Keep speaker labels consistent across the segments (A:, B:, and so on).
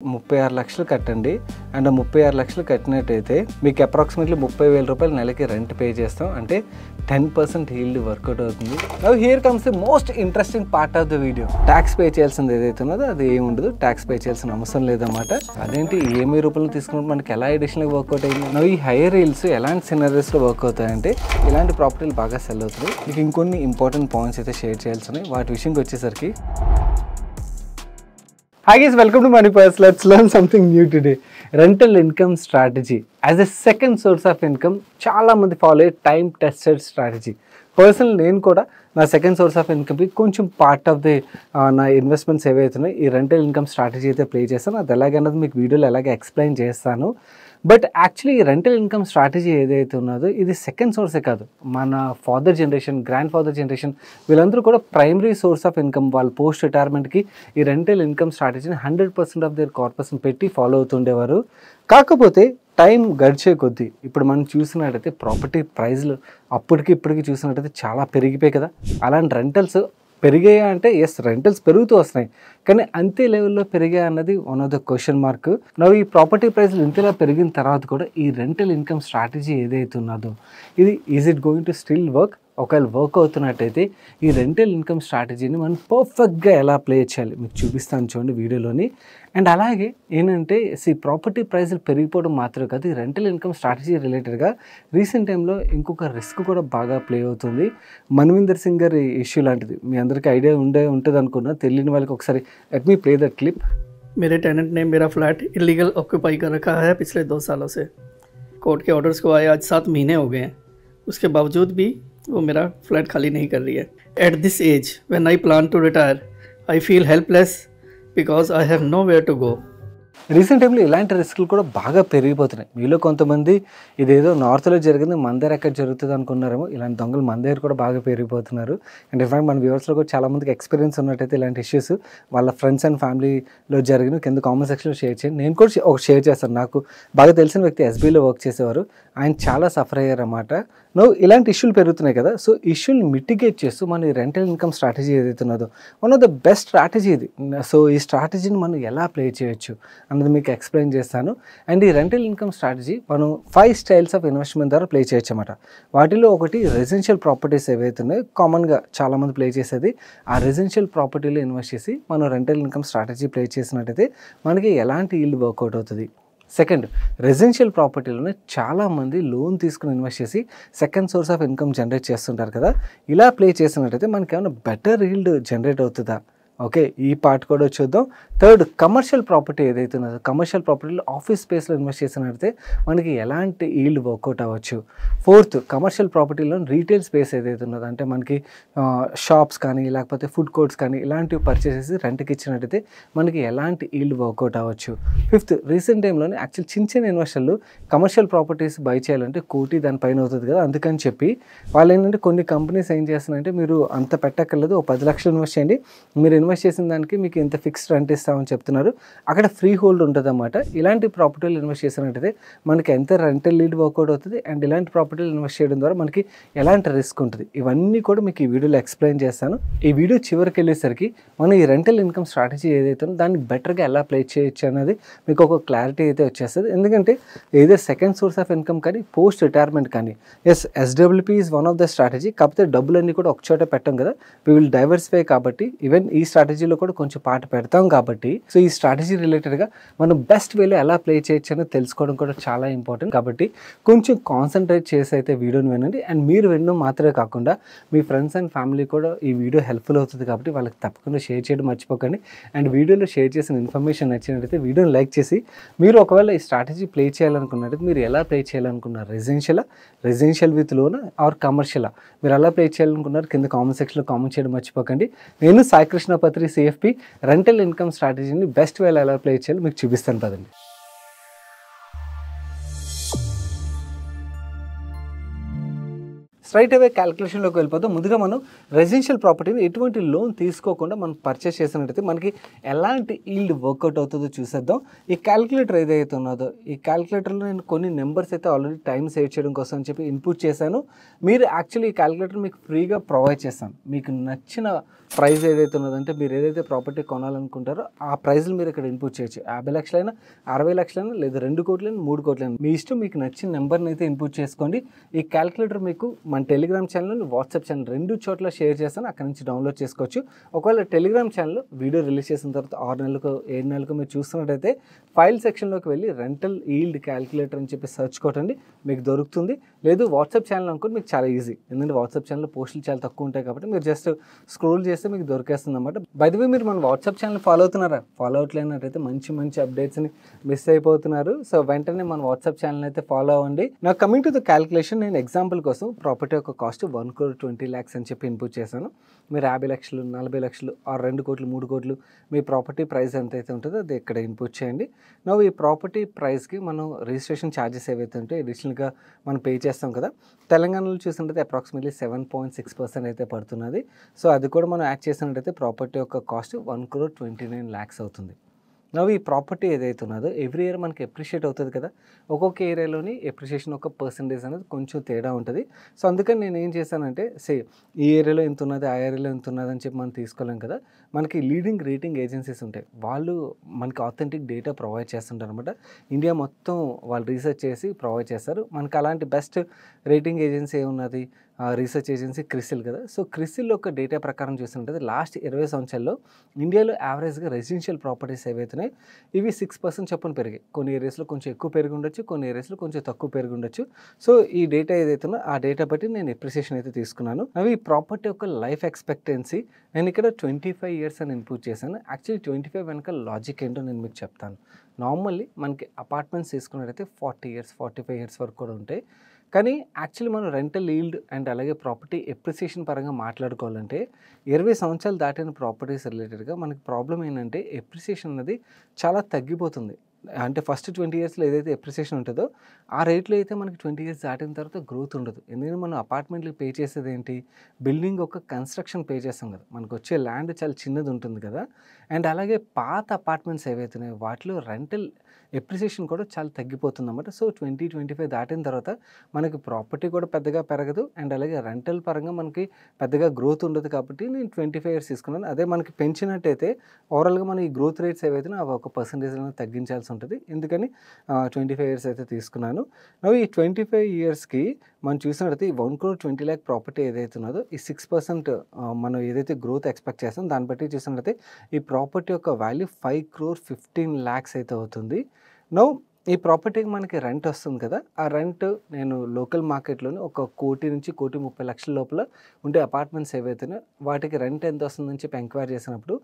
A: 36 లక్షలు కట్టండి అండ్ 36 లక్షలు కట్టినట్టయితే మీకు అప్రాక్సిమేట్లీ 30,000 రూపాయలు నెలకి రెంట్ పే చేస్తాం. అంటే 10% ఈల్డ్ వర్కౌట్ అవుతుంది. Now here comes the most interesting part of the video. Tax pay చేయాల్సింది ఏదైతే ఉన్నదో అది ఏమి ఉండదు, ట్యాక్స్ పే చేయాల్సిన అవసరం లేదన్నమాట. అదేంటి ఈఎంఐ రూపంలో తీసుకున్నప్పుడు మనకి ఎలా అడిషనల్గా వర్కౌట్ అయింది. నౌ ఈ హైయర్ ఈల్డ్స్ ఎలాంటి సినారియోస్లో వర్క్ అవుతాయంటే ఇలాంటి ప్రాపర్టీలు బాగా సెల్ అవుతుంది. మీకు ఇంకొన్ని ఇంపార్టెంట్ పాయింట్స్ అయితే షేర్ చేయాల్సి ఉన్నాయి. వాటి విషయంకి వచ్చేసరికి Hi guys, welcome to Money Purse. Let's learn something new today. Rental income strategy as a second source of income. చాలా మంది ఫాలో అయ్యే టైమ్ టెస్టెడ్ స్ట్రాటజీ. పర్సనల్ నేను కూడా నా సెకండ్ సోర్స్ ఆఫ్ ఇన్కమ్కి కొంచెం పార్ట్ ఆఫ్ ది నా investments ఏవైతున్నాయి ఈ rental income strategy అయితే ప్లే చేస్తాను. అది ఎలాగన్నది మీకు వీడియోలో ఎలాగ ఎక్స్ప్లెయిన్ చేస్తాను. బట్ యాక్చువల్లీ ఈ రెంటల్ ఇన్కమ్ స్ట్రాటజీ ఏదైతే ఉన్నదో ఇది సెకండ్ సోర్సే కాదు, మన father generation, grand father generation వీళ్ళందరూ కూడా ప్రైమరీ సోర్స్ ఆఫ్ ఇన్కమ్. వాళ్ళు పోస్ట్ రిటైర్మెంట్కి ఈ రెంటల్ ఇన్కమ్ స్ట్రాటజీని 100% ఆఫ్ దేర్ కార్పస్ని పెట్టి ఫాలో అవుతుండేవారు. కాకపోతే టైం గడిచే కొద్దీ ఇప్పుడు మనం చూసినట్టయితే ప్రాపర్టీ ప్రైస్లు అప్పటికి ఇప్పటికి చూసినట్టయితే చాలా పెరిగిపోయాయి కదా. అలాంటి రెంటల్స్ పెరిగాయా అంటే ఎస్, రెంటల్స్ పెరుగుతూ వస్తున్నాయి, కానీ అంతే లెవెల్లో పెరిగాయి అన్నది one of the question mark. నవ్వు ఈ ప్రాపర్టీ ప్రైస్లు ఇంతలా పెరిగిన తర్వాత కూడా ఈ రెంటల్ ఇన్కమ్ స్ట్రాటజీ ఏదైతే ఉన్నదో ఇది is it going to still work? ఒకవేళ వర్క్ అవుతున్నట్టయితే ఈ రెంటల్ ఇన్కమ్ స్ట్రాటజీని మనం పర్ఫెక్ట్గా ఎలా ప్లే చేయాలి మీకు చూపిస్తాను చూడండి వీడియోలోని. అండ్ అలాగే ఏంటంటే ప్రాపర్టీ ప్రైస్లు పెరిగిపోవడం మాత్రమే కాదు, ఈ రెంటల్ ఇన్కమ్ స్ట్రాటజీ రిలేటెడ్గా రీసెంట్ టైంలో ఇంకొక రిస్క్ కూడా బాగా ప్లే అవుతుంది. మన్విందర్ సింగ్ గారి ఇష్యూ లాంటిది మీ అందరికీ ఐడియా ఉంటుంది అనుకున్నా. తెలియని వాళ్ళకి ఒకసారి let me play that clip.
B: मेरे टेनेंट ने मेरा फ्लैट इलीगल ऑक्यूपाई कर रखा है पिछले 2 सालों से. कोर्ट के ऑर्डर्स को आए आज 7 महीने हो गए हैं. उसके बावजूद भी वो मेरा फ्लैट खाली नहीं कर रही है. At this age when I plan to retire I feel helpless because I have nowhere to go.
A: Recent టైంలో ఇలాంటి రిస్కులు కూడా బాగా పెరిగిపోతున్నాయి. మీలో కొంతమంది ఇదేదో నార్త్లో జరిగింది మన దగ్గర ఎక్కడ జరుగుతుంది అనుకున్నారేమో, ఇలాంటి దొంగలు మన దగ్గర కూడా బాగా పెరిగిపోతున్నారు. అండ్ ఇన్ఫాక్ట్ మన వ్యూవర్స్లో కూడా చాలామందికి ఎక్స్పీరియన్స్ ఉన్నట్టయితే ఇలాంటి ఇష్యూస్ వాళ్ళ ఫ్రెండ్స్ అండ్ ఫ్యామిలీలో జరిగిన కింద కామెంట్ సెక్షన్లో షేర్ చేయండి. నేను కూడా ఒక షేర్ చేస్తాను. నాకు బాగా తెలిసిన వ్యక్తి ఎస్బీలో వర్క్ చేసేవారు, ఆయన చాలా సఫర్ అయ్యారు అన్నమాట. ఇలాంటి ఇష్యూలు పెరుగుతున్నాయి కదా. సో ఇష్యూని మిటిగేట్ చేస్తూ మన ఈ రెంటల్ ఇన్కమ్ స్ట్రాటజీ ఏదైతే ఉన్నదో one of the best strategy ఇది. సో ఈ స్ట్రాటజీని మనం ఎలా ప్లే చేయొచ్చు అన్నది మీకు ఎక్స్ప్లెయిన్ చేస్తాను. అండ్ ఈ రెంటల్ ఇన్కమ్ స్ట్రాటజీ మనం 5 స్టైల్స్ ఆఫ్ ఇన్వెస్ట్మెంట్ ద్వారా ప్లే చేయొచ్చు అన్నమాట. వాటిలో ఒకటి రెసిడెన్షియల్ ప్రాపర్టీస్ ఏవైతే ఉన్నాయో కామన్గా చాలామంది ప్లే చేసేది. ఆ రెసిడెన్షియల్ ప్రాపర్టీలో ఇన్వెస్ట్ చేసి మనం రెంటల్ ఇన్కమ్ స్ట్రాటజీ ప్లే చేసినట్టయితే మనకి ఎలాంటి ఈల్డ్ వర్కౌట్ అవుతుంది. సెకండ్, రెసిడెన్షియల్ ప్రాపర్టీలోనే చాలామంది లోన్ తీసుకుని ఇన్వెస్ట్ చేసి second source of income generate చేస్తుంటారు కదా. ఇలా ప్లే చేసినట్టయితే మనకి ఏమైనా బెటర్ ఈల్డ్ జనరేట్ అవుతుందా? ఓకే, ఈ పార్ట్ కూడా చూద్దాం. థర్డ్, కమర్షియల్ ప్రాపర్టీ ఏదైతే ఉన్నదో కమర్షియల్ ప్రాపర్టీలో ఆఫీస్ స్పేస్లో ఇన్వెస్ట్ చేసినట్టయితే మనకి ఎలాంటి ఈల్డ్ వర్కౌట్ అవ్వచ్చు. ఫోర్త్, కమర్షియల్ ప్రాపర్టీలో రీటైల్ స్పేస్ ఏదైతే ఉన్నదో అంటే మనకి షాప్స్ కానీ లేకపోతే ఫుడ్ కోర్ట్స్ కానీ ఇలాంటివి పర్చేస్ చేసి రెంట్కి ఇచ్చినట్టయితే మనకి ఎలాంటి ఈల్డ్ వర్కౌట్ అవ్వచ్చు. ఫిఫ్త్, రీసెంట్ టైంలోనే యాక్చువల్ చిన్న ఇన్వెస్టర్లు కమర్షియల్ ప్రాపర్టీస్ బై చేయాలంటే కోటి దానిపైన అవుతుంది కదా. అందుకని చెప్పి వాళ్ళు ఏంటంటే కొన్ని కంపెనీస్ ఏం చేస్తున్నారంటే మీరు అంత పెట్టక్కర్లేదు, ఒక 10 లక్షలు ఇన్వెస్ట్ చేయండి, మీరు ఇన్వెస్ట్ చేసిన దానికి మీకు ఇంత ఫిక్స్డ్ రెంట్ ఇస్తామని చెప్తున్నారు. అక్కడ ఫ్రీ హోల్డ్ ఉంటుంది అన్నమాట. ఇలాంటి ప్రాపర్టీలు ఇన్వెస్ట్ చేసినట్టయితే మనకి ఎంత రెంటల్ లీడ్ వర్కౌట్ అవుతుంది అండ్ ఇలాంటి ప్రాపర్టీలు ఇన్వెస్ట్ చేయడం ద్వారా మనకి ఎలాంటి రిస్క్ ఉంటుంది ఇవన్నీ కూడా మీకు ఈ వీడియోలో ఎక్స్ప్లెయిన్ చేస్తాను. ఈ వీడియో చివరికి వెళ్ళేసరికి మనం ఈ రెంటల్ ఇన్కమ్ స్ట్రాటజీ ఏదైతే ఉందో దాన్ని బెటర్గా ఎలా ప్లే చేయొచ్చు అనేది మీకు ఒక క్లారిటీ అయితే వచ్చేస్తుంది. ఎందుకంటే ఏదో సెకండ్ సోర్స్ ఆఫ్ ఇన్కమ్ కానీ పోస్ట్ రిటైర్మెంట్ కానీ SWP is one of the strategy. కాకపోతే డబ్బులన్నీ కూడా ఒక చోట పెట్టాం కదా, వీ విల్ డైవర్సిఫై కాబట్టి ఈవెన్ ఈ స్ట్రాటజీలో కూడా కొంచెం పాట పెడతాం కాబట్టి సో ఈ స్ట్రాటజీ రిలేటెడ్గా మనం బెస్ట్ వేలో ఎలా ప్లే చేయొచ్చు అనేది తెలుసుకోవడం కూడా చాలా ఇంపార్టెంట్. కాబట్టి కొంచెం కాన్సన్ట్రేట్ చేసి అయితే వీడియోని వినండి. అండ్ మీరు వినడం మాత్రమే కాకుండా మీ ఫ్రెండ్స్ అండ్ ఫ్యామిలీ కూడా ఈ వీడియో హెల్ప్ఫుల్ అవుతుంది కాబట్టి వాళ్ళకి తప్పకుండా షేర్ చేయడం మర్చిపోకండి. అండ్ వీడియోలో షేర్ చేసిన ఇన్ఫర్మేషన్ నచ్చినట్టయితే వీడియోని లైక్ చేసి మీరు ఒకవేళ ఈ స్ట్రాటజీ ప్లే చేయాలనుకున్నట్టయితే మీరు ఎలా ప్లే చేయాలనుకున్నారు, రెసిడెన్షియల్ విత్ లోన్ ఆర్ కమర్షియలా, మీరు ఎలా ప్లే చేయాలనుకున్నారు కింద కామెంట్ సెక్షన్లో కామెంట్ చేయడం మర్చిపోకండి. నేను సాయి కృష్ణ పత్రి సిఎఫ్పి రెంటల్ ఇన్కమ్ స్ట్రాటజీని బెస్ట్ వేలో ఎలా ప్లే చేయాలో మీకు చూపిస్తాను పదండి. స్ట్రైట్ అవే క్యాలిక్యులేషన్లోకి వెళ్ళిపోతాం. ముందుగా మనం రెసిడెన్షియల్ ప్రాపర్టీని ఎటువంటి లోన్ తీసుకోకుండా మనం పర్చేస్ చేసినట్టయితే మనకి ఎలాంటి ఈల్డ్ వర్కౌట్ అవుతుందో చూసేద్దాం. ఈ క్యాలిక్యులేటర్ ఏదైతే ఉన్నదో ఈ క్యాలిక్యులేటర్లో నేను కొన్ని నెంబర్స్ అయితే ఆల్రెడీ టైం సేవ్ చేయడం కోసం అని చెప్పి ఇన్పుట్ చేశాను. మీరు యాక్చువల్లీ ఈ క్యాలిక్యులేటర్ మీకు ఫ్రీగా ప్రొవైడ్ చేస్తాను. మీకు నచ్చిన ప్రైస్ ఏదైతే ఉన్నదంటే మీరు ఏదైతే ప్రాపర్టీ కొనాలనుకుంటారో ఆ ప్రైస్లు మీరు ఇక్కడ ఇన్పుట్ చేయొచ్చు. 50 లక్షలైనా 60 లక్షలైనా లేదా 2 కోట్లైనా 3 కోట్లైనా మీ ఇష్టం. మీకు నచ్చిన నెంబర్ని అయితే ఇన్పుట్ చేసుకోండి. ఈ క్యాలిక్యులేటర్ మీకు మన టెలిగ్రామ్ ఛానల్, వాట్సాప్ ఛానల్ 2 చోట్ల షేర్ చేస్తాను. అక్కడ నుంచి డౌన్లోడ్ చేసుకోవచ్చు. ఒకవేళ టెలిగ్రామ్ ఛానల్ వీడియో రిలీజ్ చేసిన తర్వాత 6 నెలలకు 7 నెలలకు మీరు చూస్తున్నట్టయితే ఫైల్ సెక్షన్లోకి వెళ్ళి రెంటల్ ఈల్డ్ క్యాలిక్యులేటర్ అని చెప్పి సెర్చ్ కొట్టండి, మీకు దొరుకుతుంది. లేదు వాట్సాప్ ఛానల్ అనుకోండి, మీకు చాలా ఈజీ. ఎందుకంటే వాట్సాప్ ఛానల్లో పోస్టులు చాలా తక్కువ ఉంటాయి కాబట్టి మీరు జస్ట్ స్క్రోల్ చేస్తే మీకు దొరికేస్తుంది అన్నమాట. బై ద వే మీరు మన వాట్సాప్ ఛానల్ ఫాలో అవుతున్నారా? ఫాలో అవట్లేనట్టయితే మంచి మంచి అప్డేట్స్ని మిస్ అయిపోతున్నారు. సో వెంటనే మన వాట్సాప్ ఛానల్ అయితే ఫాలో అవ్వండి. నా కమింగ్ టు ద క్యాలిక్యులేషన్, నేను ఎగ్జాంపుల్ కోసం ప్రాపర్టీ యొక్క కాస్ట్ 1,20,00,000 అని చెప్పి ఇన్పుట్ చేశాను. మీరు 50 లక్షలు 40 లక్షలు 2 కోట్లు 3 కోట్లు మీ ప్రాపర్టీ ప్రైస్ ఎంత అయితే ఉంటుందో అది ఇక్కడ ఇన్పుట్ చేయండి. నవ్వు ఈ ప్రాపర్టీ ప్రైస్కి మనం రిజిస్ట్రేషన్ ఛార్జెస్ ఏవైతే ఉంటాయో అడిషనల్గా మనం పే చేస్తాం కదా. తెలంగాణలో చూసినట్టయితే అప్రాక్సిమేట్లీ 7.6% అయితే పడుతున్నది. సో అది కూడా మనం యాడ్ చేసినట్టయితే ప్రాపర్టీ యొక్క కాస్ట్ 1,29,00,000 అవుతుంది. నవ్వు ఈ ప్రాపర్టీ ఏదైతే ఉన్నదో ఎవ్రీ ఇయర్ మనకి ఎప్రిషియేట్ అవుతుంది కదా. ఒక్కొక్క ఏరియాలోని ఎప్రిషియేషన్ ఒక పర్సంటేజ్ అనేది కొంచెం తేడా ఉంటుంది. సో అందుకని నేను ఏం చేశానంటే ఈ ఏరియాలో ఎంత ఉన్నది, ఆ ఏరియాలో ఎంత ఉన్నది అని చెప్పి మనం తీసుకోలేం కదా. మనకి లీడింగ్ రేటింగ్ ఏజెన్సీస్ ఉంటాయి, వాళ్ళు మనకి ఆథెంటిక్ డేటా ప్రొవైడ్ చేస్తుంటారు అనమాట. ఇండియా మొత్తం వాళ్ళు రీసెర్చ్ చేసి ప్రొవైడ్ చేస్తారు. మనకి అలాంటి బెస్ట్ రేటింగ్ ఏజెన్సీ ఏమున్నది, రీసెర్చ్ ఏజెన్సీ క్రిసిల్ కదా. సో క్రిసిల్ యొక్క డేటా ప్రకారం చూస్తుంటే లాస్ట్ 20 సంవత్సరాల్లో ఇండియాలో యావరేజ్గా రెసిడెన్షియల్ ప్రాపర్టీస్ ఏవైతున్నాయి ఇవి 6% చొప్పున పెరిగాయి. కొన్ని ఏరియాస్లో కొంచెం ఎక్కువ పెరిగి ఉండొచ్చు, కొన్ని ఏరియాస్లో కొంచెం తక్కువ పెరిగి ఉండొచ్చు. సో ఈ డేటా ఏదైతుందో ఆ డేటా బట్టి నేను ఎప్రిసియేషన్ అయితే తీసుకున్నాను. అవి ఈ ప్రాపర్టీ యొక్క లైఫ్ ఎక్స్పెక్టెన్సీ నేను ఇక్కడ 25 ఇయర్స్ అని ఇన్పుట్ చేశాను. యాక్చువల్లీ 25 వెనక లాజిక్ ఏంటో నేను మీకు చెప్తాను. నార్మల్లీ మనకి అపార్ట్మెంట్స్ తీసుకున్నట్టయితే 40 ఇయర్స్ 45 ఇయర్స్ వరకు కూడా ఉంటాయి. కానీ యాక్చువల్లీ మనం రెంటల్ ఈల్డ్ అండ్ అలాగే ప్రాపర్టీ ఎప్రిసియేషన్ పరంగా మాట్లాడుకోవాలంటే 20 సంవత్సరాలు దాటిన ప్రాపర్టీస్ రిలేటెడ్గా మనకి ప్రాబ్లం ఏంటంటే ఎప్రిసియేషన్ అనేది చాలా తగ్గిపోతుంది. అంటే ఫస్ట్ 20 ఇయర్స్లో ఏదైతే ఎప్రిసియేషన్ ఉంటుందో ఆ రేట్లో అయితే మనకి 20 ఇయర్స్ దాటిన తర్వాత గ్రోత్ ఉండదు. ఎందుకంటే మనం అపార్ట్మెంట్కి పే చేసేది ఏంటి, బిల్డింగ్ ఒక కన్స్ట్రక్షన్ పే చేస్తాం కదా, మనకు వచ్చే ల్యాండ్ చాలా చిన్నది ఉంటుంది కదా. అండ్ అలాగే పాత అపార్ట్మెంట్స్ ఏవైతే ఉన్నాయో వాటిలో రెంటల్ ఎప్రిసియేషన్ కూడా చాలా తగ్గిపోతుంది అన్నమాట. సో 20-25 దాటిన తర్వాత మనకి ప్రాపర్టీ కూడా పెద్దగా పెరగదు అండ్ అలాగే రెంటల్ పరంగా మనకి పెద్దగా గ్రోత్ ఉండదు. కాబట్టి నేను 25 ఇయర్స్ తీసుకున్నాను. అదే మనకి పెంచినట్టయితే ఓవరాల్గా మన ఈ గ్రోత్ రేట్స్ ఏవైతే అవి ఒక పర్సంటేజ్ అనేది తగ్గించాల్సి ఉంటుంది. ఎందుకని 25 ఇయర్స్ అయితే తీసుకున్నాను. ఈ 25 ఇయర్స్కి మనం చూసినట్టయితే ఈ 1,20,00,000 ప్రాపర్టీ ఏదైతే ఉన్నదో ఈ 6% మనం ఏదైతే గ్రోత్ ఎక్స్పెక్ట్ చేస్తాం దాన్ని బట్టి చూసినట్టయితే ఈ ప్రాపర్టీ యొక్క వాల్యూ 5,15,00,000 అయితే అవుతుంది. ఈ ప్రాపర్టీకి మనకి రెంట్ వస్తుంది కదా, ఆ రెంట్ నేను లోకల్ మార్కెట్లోనే 1,00,00,000 నుంచి 1,30,00,000 లోపల ఉండే అపార్ట్మెంట్స్ ఏవైతున్నాయో వాటికి రెంట్ ఎంత వస్తుందని చెప్పి ఎంక్వైరీ చేసినప్పుడు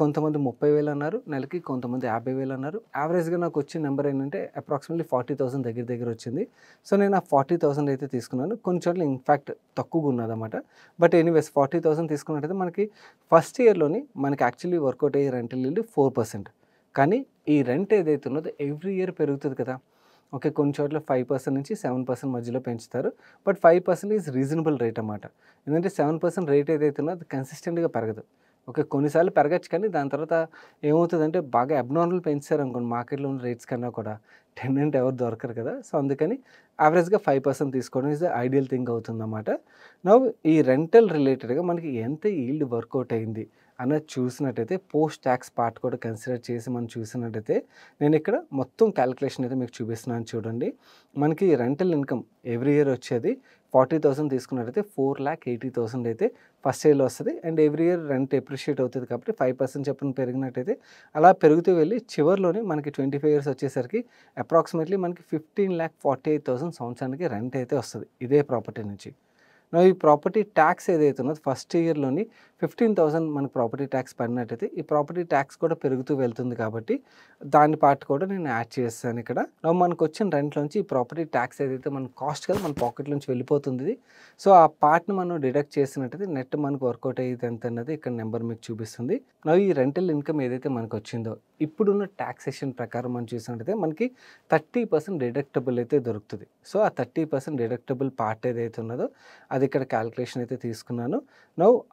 A: కొంతమంది 30,000 అన్నారు నెలకి, కొంతమంది 50,000 అన్నారు. యావరేజ్గా నాకు వచ్చిన నెంబర్ ఏంటంటే అప్రాక్సిమేట్లీ 40,000 దగ్గర వచ్చింది. సో నేను ఆ 40,000 అయితే తీసుకున్నాను. కొన్ని చోట్ల ఇన్ఫ్యాక్ట్ తక్కువగా ఉన్నదన్నమాట. బట్ ఎనీవేస్ 40,000 తీసుకున్నట్టయితే మనకి ఫస్ట్ ఇయర్లోని మనకి యాక్చువల్లీ వర్కౌట్ అయ్యే రెంటల్ ఈల్డ్ 4%. కానీ ఈ రెంట్ ఏదైతే ఉన్నదో ఎవ్రీ ఇయర్ పెరుగుతుంది కదా. ఓకే, కొన్ని చోట్ల 5% నుంచి 7% మధ్యలో పెంచుతారు. బట్ 5% ఈజ్ రీజనబుల్ రేట్ అన్నమాట. ఎందుకంటే 7% రేట్ ఏదైతే ఉన్నదో అది కన్సిస్టెంట్గా పెరగదు. ఓకే, కొన్నిసార్లు పెరగచ్చు కానీ దాని తర్వాత ఏమవుతుందంటే బాగా అబ్నార్మల్ పెంచారు అనుకోండి మార్కెట్లో ఉన్న రేట్స్ కన్నా కూడా టెనెంట్ ఎవరు దొరకరు కదా. సో అందుకని యావరేజ్గా 5% తీసుకోవడం ఈజ్ ద ఐడియల్ థింగ్ అవుతుందన్నమాట. ఈ రెంటల్ రిలేటెడ్గా మనకి ఎంత ఈల్డ్ వర్కౌట్ అయింది అన్నది చూసినట్టయితే పోస్ట్ ట్యాక్స్ పార్ట్ కూడా కన్సిడర్ చేసి మనం చూసినట్టయితే నేను ఇక్కడ మొత్తం క్యాలిక్యులేషన్ అయితే మీకు చూపిస్తున్నాను చూడండి. మనకి రెంటల్ ఇన్కమ్ ఎవ్రీ ఇయర్ వచ్చేది 40,000 తీసుకున్నట్టయితే 4,80,000 అయితే ఫస్ట్ ఇయర్లో వస్తుంది. And every year rent appreciate అవుతుంది కాబట్టి 5% చొప్పున పెరిగినట్టయితే అలా పెరుగుతూ వెళ్ళి చివరిలోని మనకి 25 ఇయర్స్ వచ్చేసరికి అప్రాక్సిమేట్లీ మనకి 15,48,000 సంవత్సరానికి రెంట్ అయితే వస్తుంది ఇదే ప్రాపర్టీ నుంచి. ఈ ప్రాపర్టీ ట్యాక్స్ ఏదైతే ఉన్నదో ఫస్ట్ ఇయర్లోని 15,000 మనకు ప్రాపర్టీ ట్యాక్స్ పడినట్టయితే ఈ ప్రాపర్టీ ట్యాక్స్ కూడా పెరుగుతూ వెళ్తుంది కాబట్టి దాని పార్ట్ కూడా నేను యాడ్ చేస్తాను ఇక్కడ. మనకు వచ్చిన రెంట్లోంచి ఈ ప్రాపర్టీ ట్యాక్స్ ఏదైతే మన కాస్ట్ కదా మన పాకెట్ నుంచి వెళ్ళిపోతుంది. సో ఆ పార్ట్ని మనం డిడక్ట్ చేసినట్టయితే నెట్ మనకు వర్కౌట్ అయ్యేది ఎంత అన్నది ఇక్కడ నెంబర్ మీకు చూపిస్తుంది. ఈ రెంటల్ ఇన్కమ్ ఏదైతే మనకు వచ్చిందో ఇప్పుడున్న ట్యాక్సేషన్ ప్రకారం మనం చూసినట్టయితే మనకి 30% డిడక్టబుల్ అయితే దొరుకుతుంది. సో ఆ 30% డిడక్టబుల్ పార్ట్ ఏదైతే ఉన్నదో అది ఇక్కడ క్యాలిక్యులేషన్ అయితే తీసుకున్నాను.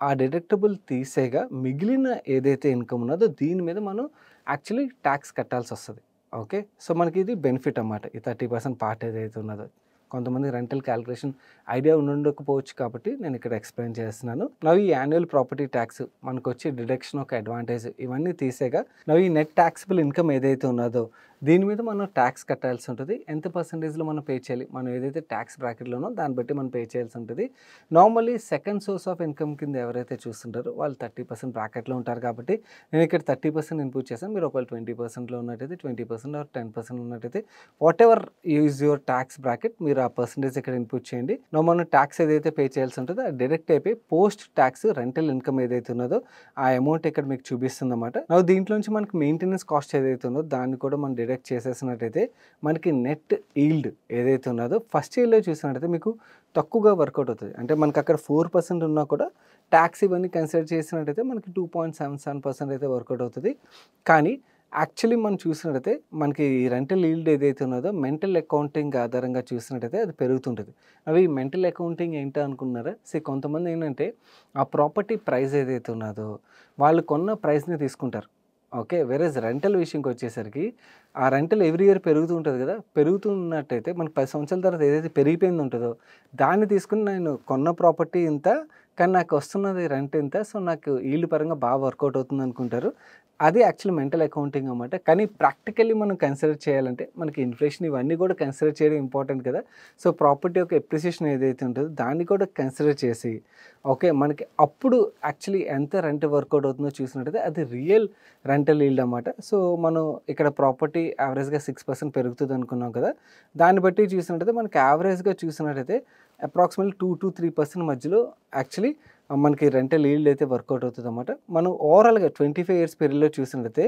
A: ఆ డిడక్టబుల్ తీసేగా మిగిలిన ఏదైతే ఇన్కమ్ ఉన్నదో దీని మీద మనం యాక్చువల్లీ ట్యాక్స్ కట్టాల్సి వస్తుంది. ఓకే, సో మనకి ఇది బెనిఫిట్ అన్నమాట. ఈ 30% పార్ట్ ఏదైతే ఉన్నదో కొంతమంది రెంటల్ క్యాలిక్యులేషన్ ఐడియా ఉండకపోవచ్చు కాబట్టి నేను ఇక్కడ ఎక్స్ప్లెయిన్ చేస్తున్నాను. ఈ యాన్యువల్ ప్రాపర్టీ ట్యాక్స్ మనకు వచ్చే డిడక్షన్ ఒక అడ్వాంటేజ్ ఇవన్నీ తీసేగా ఈ నెట్ ట్యాక్సిబుల్ ఇన్కమ్ ఏదైతే ఉన్నదో దీని మీద మనం ట్యాక్స్ కట్టాల్సి ఉంటుంది. ఎంత పర్సంటేజ్లో మనం పే చేయాలి, మనం ఏదైతే ట్యాక్స్ బ్రాకెట్లోనో దాన్ని బట్టి మనం పే చేయాల్సి ఉంటుంది. Normally second source of income కింద ఎవరైతే చూస్తుంటారో వాళ్ళు 30% బ్రాకెట్లో ఉంటారు కాబట్టి నేను ఇక్కడ 30% ఇన్పుట్ చేశాను. మీరు ఒకవేళ 20%లో ఉన్నట్టయితే 20% ఆర్ 10% ఉన్నట్టయితే what ever is your tax bracket మీరు ఆ పర్సంటేజ్ ఇక్కడ ఇన్పుట్ చేయండి. మనం ట్యాక్స్ ఏదైతే పే చేయాల్సి ఉంటుందో అది డైరెక్ట్ అయిపోయి పోస్ట్ ట్యాక్స్ రెంటల్ ఇన్కమ్ ఏదైతే ఉన్నదో ఆ అమౌంట్ ఇక్కడ మీకు చూపిస్తుంది అన్నమాట. దీంట్లోంచి మనకి మెయింటెనెన్స్ కాస్ట్ ఏదైతే ఉందో దాన్ని కూడా మనం డిడక్ట్ చేసేసినట్టయితే మనకి నెట్ ఈల్డ్ ఏదైతే ఉన్నదో ఫస్ట్ ఇయర్లో చూసినట్టయితే మీకు తక్కువగా వర్కౌట్ అవుతుంది. అంటే మనకి అక్కడ 4% ఉన్నా కూడా ట్యాక్స్ ఇవన్నీ కన్సిడర్ చేసినట్టయితే మనకి 2.77% అయితే వర్కౌట్ అవుతుంది. కానీ యాక్చువల్లీ మనం చూసినట్టయితే మనకి రెంటల్ ఈల్డ్ ఏదైతే ఉన్నదో మెంటల్ అకౌంటింగ్ ఆధారంగా చూసినట్టయితే అది పెరుగుతుంటుంది. మెంటల్ అకౌంటింగ్ ఏంటో అనుకున్నారా? కొంతమంది ఏంటంటే ఆ ప్రాపర్టీ ప్రైస్ ఏదైతే ఉన్నదో వాళ్ళు కొన్న ప్రైస్ని తీసుకుంటారు. ఓకే, వేరేజ్ రెంటల్ విషయంకి వచ్చేసరికి ఆ రెంటల్ ఎవ్రీ ఇయర్ పెరుగుతూ ఉంటుంది కదా, పెరుగుతున్నట్టయితే మనకు 10 సంవత్సరాల తర్వాత ఏదైతే పెరిగిపోయింది ఉంటుందో దాన్ని తీసుకుని నేను కొన్న ప్రాపర్టీ ఇంత కానీ నాకు వస్తున్నది రెంట్ ఇంత, సో నాకు ఈల్డ్ పరంగా బాగా వర్కౌట్ అవుతుంది అనుకుంటారు. అది యాక్చువల్లీ మెంటల్ అకౌంటింగ్ అన్నమాట. కానీ ప్రాక్టికల్లీ మనం కన్సిడర్ చేయాలంటే మనకి ఇన్ఫ్లేషన్ ఇవన్నీ కూడా కన్సిడర్ చేయడం ఇంపార్టెంట్ కదా. సో ప్రాపర్టీ యొక్క ఎప్రిసియేషన్ ఏదైతే ఉంటుందో దాన్ని కూడా కన్సిడర్ చేసి ఓకే మనకి అప్పుడు యాక్చువల్లీ ఎంత రెంట్ వర్కౌట్ అవుతుందో చూసినట్టయితే అది రియల్ రెంటల్ ఈల్డ్ అన్నమాట. సో మనం ఇక్కడ ప్రాపర్టీ యావరేజ్గా 6% పెరుగుతుంది అనుకున్నాం కదా, దాన్ని బట్టి చూసినట్టయితే మనకి యావరేజ్గా చూసినట్టయితే అప్రాక్సిమేట్లీ 2 to 3% మధ్యలో యాక్చువల్లీ మనకి రెంటల్ ఈల్డ్ అయితే వర్కౌట్ అవుతుంది అన్నమాట. మనం ఓవరాల్గా 25 years పీరియడ్లో చూసినట్టయితే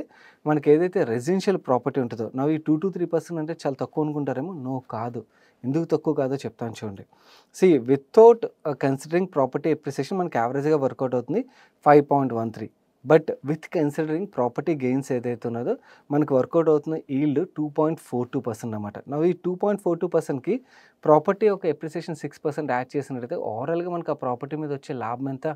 A: మనకి ఏదైతే రెసిడెన్షియల్ ప్రాపర్టీ ఉంటుందో ఈ 2 to 3% అంటే చాలా తక్కువ అనుకుంటారేమో, నో కాదు. ఎందుకు తక్కువ కాదో చెప్తాను చూడండి. వితౌట్ కన్సిడరింగ్ ప్రాపర్టీ ఎప్రిసియేషన్ మనకి యావరేజ్గా వర్కౌట్ అవుతుంది 5.13. But with considering property gains ఏదైతే ఉన్నదో మనకు వర్కౌట్ అవుతున్న ఈల్డ్ 2.42% అన్నమాట. ఈ 2.42%కి ప్రాపర్టీ ఒక ఎప్రిసియేషన్ 6% యాడ్ చేసినట్టయితే ఓవరాల్గా మనకు ఆ ప్రాపర్టీ మీద వచ్చే లాభం ఎంత?